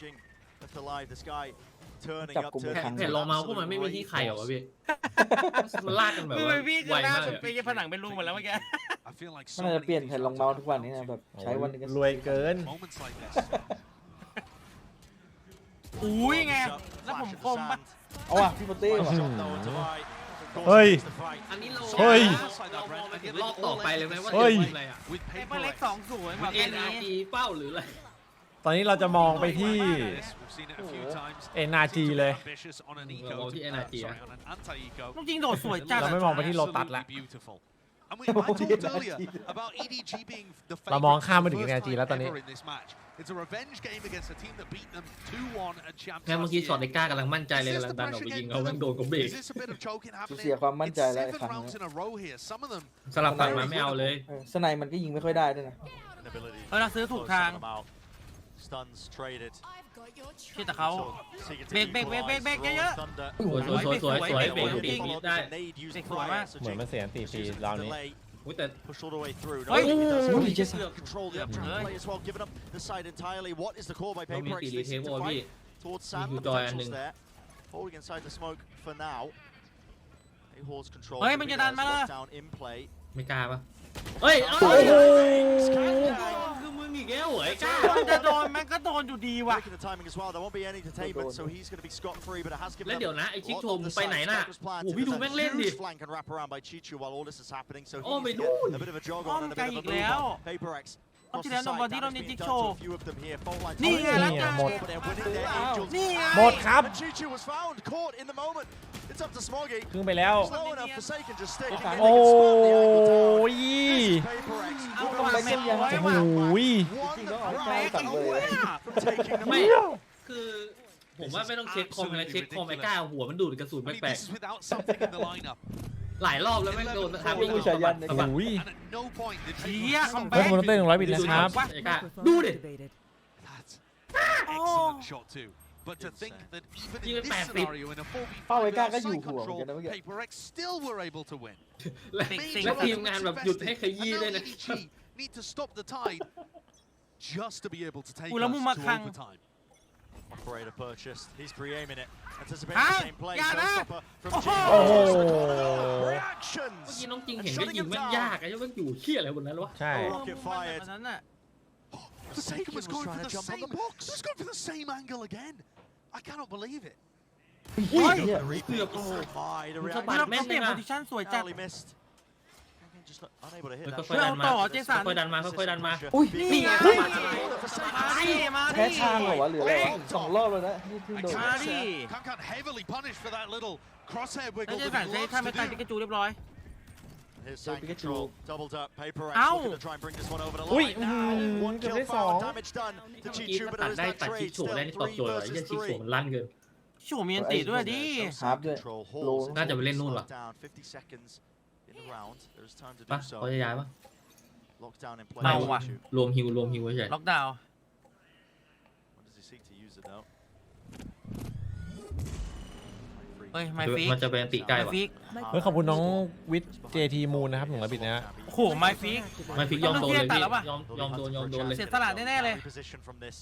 Jing left alive. This guy turning จับ up กลุ่ม to ครั้ง แผ่นรองเมาส์พวกมันไม่มีที่ใครเหรอวะพี่ มันลากกันแบบ มื ว่า อพี่คื ไว อหน้าม าก สุด อะ เป็นผนังเป็นรูหมดแล้วเมื่อกี้ I feel like มัน so น่าจะ many เปลี่ยน of แผ่น these รองเมาส์ rounds ทุก are วันนี้นะแบบใช้วันหนึงก็ รวยเกิน moments like this. อุ้ยไง แล้วผมคมปะ เอาว่ะพี่โปเต้ว่ะ เฮ้ย อันนี้เรา เฮ้ย เรามองไปถึงรอบต่อไปเลยไหมว่า เฮ้ จะ ย เป็นอะไรอ่ะ With เปเปอร์เล็ก PRX. 2-0แบบ เอ็ นี้ นอาร์จีเป้าหรืออะไร ตอนนี้เราจะมองไปที่ This, we've seen it a few times. NRG เลย Ambitious on an เรามองที่ NRG sorry, on an anti-eco. ต้องจริงโดดสวยจัด เราไม่มองไปที่โลตัสละ Absolutely beautiful. And I talked earlier about EDG being the เรามอง favourites ข้ามไป for ถึง the first NRG time แล้วตอนนี้ ever in this match. It's a revenge game against a team that beat them 2-1 at champs แค่เมื่อ last กี้ช็อต year. ไอ้ก้ากำลังมั่นใจเลย Is กำ this ลัง the ดันออก pressure ไปยิง game เขา for แม่ง them? โดนกบเบรก Is this a bit of choking เสีย happening? ความมั่น It's ใจแล้วไอ้ 7 ครั้ง rounds เนี้ in a row here. Some of them สลับฝั่งมาไม่เอาเลย สไนมันก็ยิงไม่ค่อยได้ด้วยนะ Inability เออเราซื้อถูกทาง to close them out. Stuns traded. ที่แต่เขา Seeking to เบรกเบรกเบรกเบรกเบรก equalize. เยอะ Thunder สวยเบรกเบรกนิดได้ Nade used Big prior, format. so เหมือน Jing มันเสีย4 ปีราวนี้ delay, อุ้ยแต่ push all the way through. Oi. Nobody does Oi, really just- control the uptrap play as well, giving up the side entirely. What is the call by เรามี PRX? ตี They รีเท seem ค to ว่ะพี่ fight towards Sam. Ui, The Joy anh potential's đừng- there. Holding inside the smoke for now. A horse control. Oi, The mình big cho đàn guys mà. locked down in play. ไม่กล้าปะเฮ้ย Oh, เอ้ย yeah. คือมึงอีกแล้วเหรอไอ้ก้า มันจะโดนมันก็โดนอยู่ดีว่ะ Breaking the timing as well. There won't be any detainment, so he's going to be scot-free. But it has given แล้ว them เดี๋ยวนะไอ้ชิค a โช lot ม of the ไปไหน sides. น่ะ That was planted. โอ้พี่ดู There's แม่ง a เล่นดิ huge flank and wrap around by Chichu while all this is happening. So he Oh, needs my to get dude. a bit of a jog on and a bit of a Oh, move Miguel. on. PRX. Oh, Across the tirando side, body, damage no being need done to to show. a few of them here. Fault line นี่ไง tight. แล้ว นี่ไง กัน หมด But they're winning their angels. นี่ไง หมดครับ And Chichu was found caught in the moment. It's up to Smoggy. ครึ่งไปแล้ว Slow enough for Saken just stick. โอ้ย เอา ไป ว่ะ เส้นยัง ไว้ โอ้ ว่ะ ย จริงๆต้องเอาให้ได้ตัดเลย ไม่คือผมว่าไม่ต้องเช็คคอมเลยเช็คคอมไอ้ก้าหัวมันดูดกระสุน I mean, แปลก this is without something in the lineup. ๆหลายรอบแล้วไม่โดนทำ ไม่รู้ชายันใน สะบัด โอ้ย And at no point did เฮี he ยคอมแบ็ เพิ่ม ก โมโนเต้100 บิตนะครับ ไอ้ก้าดูดิ That's an excellent shot too. But to think that even in this scenario, in a 4v5 without side control, PRX still were able to win. และทีมงานแบบหยุดให้ขยี้ด้วยนะ EDG need to stop the tide just to be able to take กู us แล้วมุมมา to คัง overtime. Operator purchased. He's pre-aiming it. Anticipating the same play. Showstopper from G. โอ้โห Reactions. เมื่อกี้น้องจริงเห็นก็ยิงแม่งยากไอ้เจ้าแม่งอยู่เชี่ยอะไรบนนั้นวะ ใช่ Rocket fired. นั้นน่ะ Forsaken was going for the jump on same. the box. He was going for the same angle again. I cannot believe it. อุ้ยเนี่ย เกือบ Oh my, the มันสะ reaction บัด เรา แม่น เป เล ลี่ย ย นโพ นะ ซิชั่นสวยจัด narrowly missed. Just unable to hit ค่ that. อยๆดันมา ต่อเจสัน ค่อยๆดันมาค่อยๆดันมา อุ้ย นี่ไง เฮ้ย มาดิมาดิ แพ้ทางเหรอวะหรืออะไรวะ2 รอบแล้วนะที่เพิ่งโดน Mari. Kankan heavily punished for that little crosshair แล้ว wiggle เจ that สัน he ใช้ loves ท่าไม่ to ตาย do. ปิกาจูเรียบร้อย Here's Side Pikachu. control, doubled up. PRX Ow. looking to try and bring this one over the Ui, line now. One เกือบ kill ได้ foul, 2 damage done to เมื่อ Chichu, กี้ but ตัด there is ได้ that ตัดชิ trade โฉได้ still. นี่ตอบ 3 โจทย์เลยไอ้ versus เหี้ยชิโฉ 3. มันลั่นเกิน โฉมีอันติด้วยดิ No ฮาร์ side ปด้วย control โล holds. น่าจะไปเล่นนู่นเหรอ Slowed down 50 seconds in the round. There's time to ปะ do เขา so. จะย้ายปะ Lockdown in play. เมาว่ะ Chichu. รวมฮิวเฉย ล็อกดาวน์ When does he seek to use it though? เฮ้ยไม ๆ ฟิก มันจะเป็นติใกล้ ไม ปะ ฟิก เฮ้ยขอบคุณน้องวิทย์ JT มูลนะครับ100 บิตนะฮะ โอ้โหไมฟิก ไม่พลิกยอมโดนเลย ตัด พี่ แล้วปะ ยอมโดนเลย เสียสละแน่ๆเลย Position from this.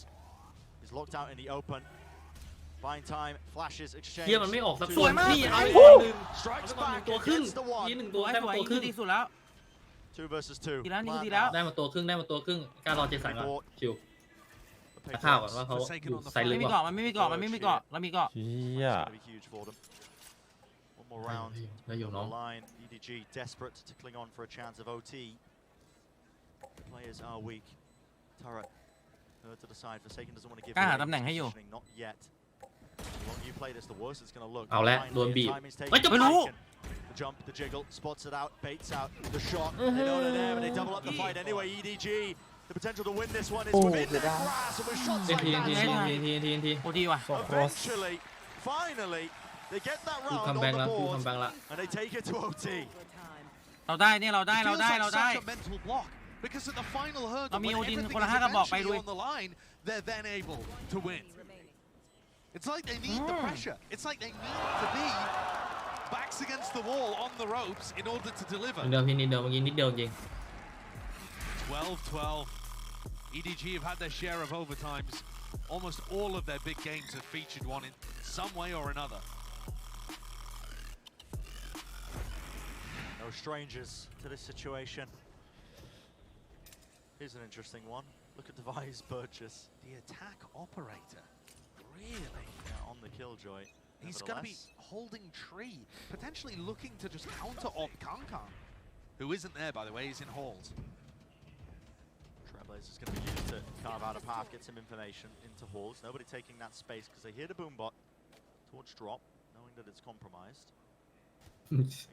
He's locked out in the open. Buying time, flashes, exchange. เฮียมันไม่ออกสัก สวยมาก นี่เอา โอ้ หนึ่ง Strikes เอา back ตัวครึ่ง against the ที one. หนึ่งตัว สวย ได้ ส มา วย ตัวครึ่ง ดีสุดแล้ว 2 versus 2. ดีแล้วนี่ Plan ดีแล้ว ได้มาตัวครึ่งการรอเจสันก่อนชิว the ตะข้าวก่อน Patriots. ว่าเขาอยู่ไซ ไม่ ลึก มี วะ เกาะมันไม่มีเกาะเรามีเกาะ เชี่ย It's gonna be huge for them. One more round. ได้อยู่ On น้อง the line, EDG desperate to cling on for a chance of OT. Players are weak. Turret to the side. Forsaken doesn't want to give กล้าหา away ตำแหน่งให้อยู่ positioning, not yet. The longer you play this, the worse it's gonna look. เอาแล้ว Finally, โดนบีบ timing's taken. เฮ้ยจะ ไม่รู้ The jump, the jiggle, spots it out, baits out the shot. They know they're there, but they double up the fight anyway. EDG, the potential to win this one is Oh, within their yeah. grasp, and with shots ที like ที that, ที as well. ที โอ้ดีว่ะ Eventually, finally, they get that คือ round คัม on แบ็ก the แล้วคือ board, คัมแบ็กแล้ว and they take it to OT. เราได้เนี่ยเราได้ It เรา feels ได้ like เราได้ such a mental block because at the final hurdle, เรามี when โอดิน everything คนละ is 5 กระบอกไปลุ eventually ย on the line, they're then able to win. It's like they need the pressure. It's like they need to be backs against the wall on the ropes in order to deliver. นิดเดียวพี่นิดเดียวเมื่อกี้นิดเดียวจริง 12-12. EDG have had their share of overtimes. Almost all of their big games have featured one in some way or another. No strangers to this situation. Here's an interesting one. Look at Devi's purchase. The attack operator, really? Yeah, on the Killjoy. He's going to be Nevertheless, holding tree, potentially looking to just counter-op Kankan, who isn't there, by the way, he's in halls. Trailblazers is going to be used to carve out a path, get some information into halls. Nobody taking that space because they hear the boombot towards drop, knowing that it's compromised.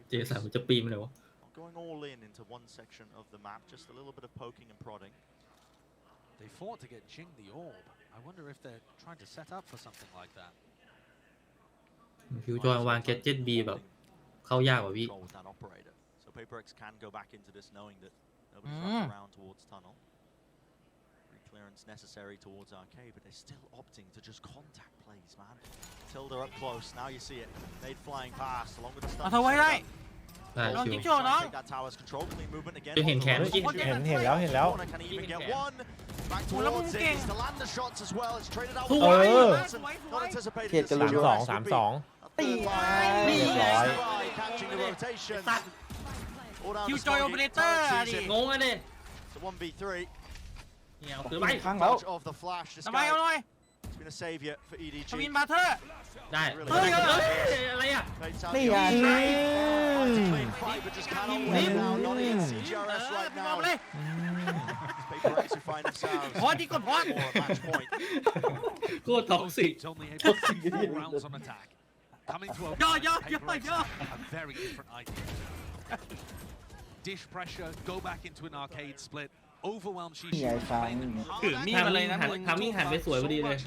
เจสันมันจะปีมเลยวะ Not going all in into one section of the map, just a little bit of poking and prodding. They fought to get Jing the orb. I wonder if they're trying to set up for something like that. คิวจอยวางแกดเจ็ตบีแบบเข้ายากกว่าพี่ Control with that operator. So PRX can go back into this knowing that nobody's wrapped around towards tunnel. Clearance necessary towards arcade, but they're still opting to just contact plays, man. Until they're up close. Now you see it. Nade flying past along with the stun. เอาเธอไว้ได้ ได้ ลอง ชิ จิ๊ ว กโจ้น้อง Take that tower's control. Clean movement again. จะเห็นแขนเมื่อกี้ เห็นแล้ว Can he even get one? Back โอ้แล้วมึง towards it. เก่ง He's to land the shots as well. It's traded out. ส with วย Madsen. Not anticipated. เขตจะรู้ 32 ตีไป นี่ไง catching the rotation. สัตว์ All down คิว to จอยโอ Smoggy. เปอเรเตอร์ Tower ดิ sees it. งงอะดิ It's a 1v3. เนี่ยเอาถือไป ข้างแล้ว Of the flash. This ทำไม guy เอาหน่อย has been a savior for EDG. ทวินบาร์เทอร์ ได้ เฮ้ย อะไรอ่ะ Baits out นี่ the ไง option. Clean fight, but just cannot win now. Not in CGRS เออ right พี่บอล now. ไปเลย PRX who find themselves พอดีกดพอด for a match point. โคตรท็อกซิก It's only able to 4 rounds on attack. coming to a very different idea. Dish pressure, go back into an arcade split, overwhelm Shishu. ถือมีดมาเลยนะมึง ทำมิ่งหันไปสวยพอดีเลย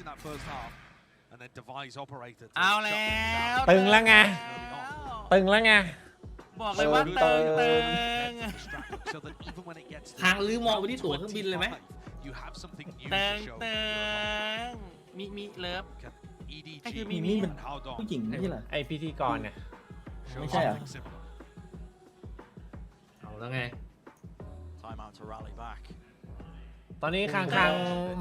And then devise operator. เอาแล้ว ตึงแล้วไงตึงแล้วไง บอกเลยว่าตึง ทางลื้อมองไปที่ตั๋วเครื่องบินเลยไหม มีเลิฟ EDG คือ มีมีมันผู้หญิงไม่ใช่เหรอ ไอพิธีกรเนี่ย ไม่ใช่เหรอ เอาแล้วไง Time out to rally back. ตอนนี้คาง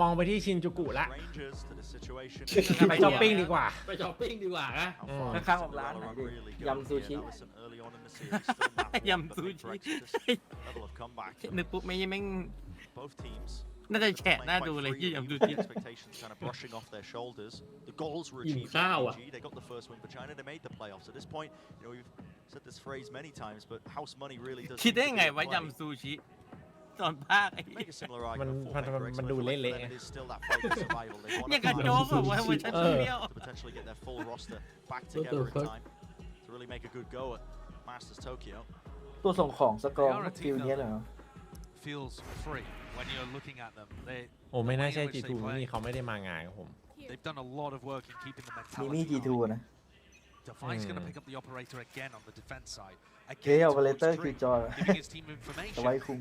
มองไปที่ชินจูกุละ Rangers to the situation. ไปช้อปปิ้งดีกว่า ไปช้อปปิ้งดีกว่านะ ข้างๆของร้านไหนดิยำซูชิ ยำซูชินึกปุ๊บไม่แม่ง Both teams น่าจะแฉะน่าดูเลยที่ยำซูชิ expectations kind of brushing off their shoulders. The goals were อิ่ม achieved. ข้าวอ่ะ They got the first win for China. They made the playoffs. At this point, you know, we've said this phrase many times, but house money really does. คิดได้ไงว่ายำซูชิตอนภาคไอ้ Make a similar มัน argument for PRX. มันดูเละๆ It is still that fight for survival. They want เนี่ย to กระโจกแบบว่าเวอร์ชันเดียว potentially get their full roster back together in time to really make a good go at Masters Tokyo. ตัวส่งของสกอร์ฟิลเนี้ยเหรอ feels free when you're looking at them. โอ้ไม่น่าใช่ G2 นี่เขาไม่ได้มางานครับผม They've done a lot of work in keeping the มี mentality. G2 นะ Device going to pick up the operator again on the defense side. เฮ้ยเอาไปเลเตอร์คือจอ Giving his team แต่ไว้ information. คุม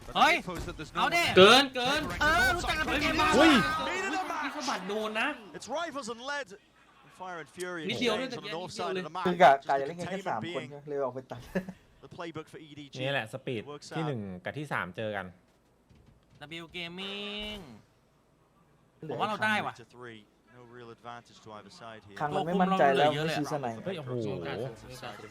But Oi! the info is that there's no เอา one ดิ there. เกิน รู้จักกันเป็นไงบ้าง อุ้ย ที่เขาบัดโดนนะ It's Rivals and Led. Fire and Fury นิดเดียวด้วย exchange on the แต่ north นิดเดียว side เล of ย the map. คือกะจะเล่นกันแค่3 คนเลยออกไปตัด The playbook for EDG. นี่แหละสปีดที่ 1 กับที่ 3 เจอกัน W Gaming ผมว่าเราได้ว่ะ No real advantage to either side here. ครั้งมันไม่มั่นใจแล้วไม่ชี้สไน เฮ้ยโอ้โห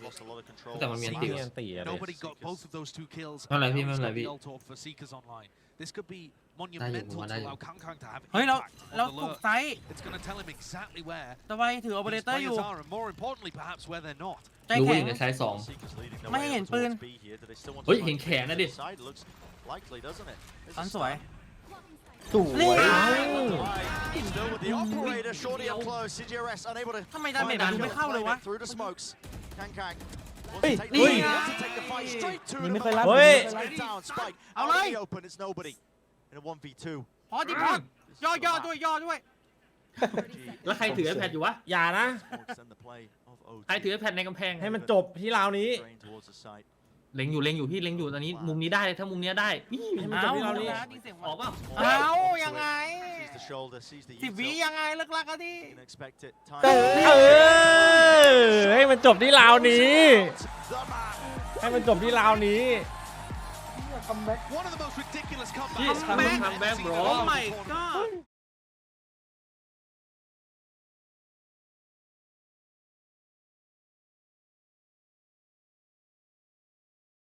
Lost a lot of control. แต่มันมีอัน ตี ติ อันตีอะไร Nobody got both of those 2 kills. ไม่เป็นไรพี่ Now he's ไม่เป็นไร got พี่ the ult for Seekers online. This could be monumental to allow Kang to have เฮ้ยเรา impact เรา on the ถูก lurk. ไซส์ It's going to tell him exactly where แต่ไว้ถือโอเปอเร his เตอร์อยู่ players are, and more importantly, perhaps where they're not. ใจ รู้ แข็ง อยู่ในไซส์2 ไม่เห็นปืน เฮ้ยเห็นแขนนะดิ Likely, doesn't it? อันสวย สวย Still with the operator, shorty up close. CGRS unable to ทำไมดาเมจมันดูไม่เข้าเลยวะ through the smokes. Kang Hey, wants to take the fight straight to นี่ the ไม่ค่อยรับ เฮ้ย straight down. Spike เอา out เล in ย the open. It's nobody in a 1v2. พอดิพอย่อด้วย แล้วใครถือ iPad อยู่วะ อย่านะ Extend the play of OT. ใครถือ iPad ในกำแพง ให้มันจบที่ราวนี้ Train towards the side. เล็งอยู่พี่เล็งอยู่ตอนนี้มุมนี้ได้เลยถ้ามุมนี้ได้นี่ ให้มัน เอา จบที่ราวนี้ ออกเปล่า เอายังไง Sees the shoulder, sees the 10 วิ util. ยังไงเลิกลักกันดิ Can expect it. Time. ให้มันจบที่ราวนี้ The man. ให้มันจบที่ราวนี้ One of the most ridiculous Yes, comebacks. comeback, bro. Oh my god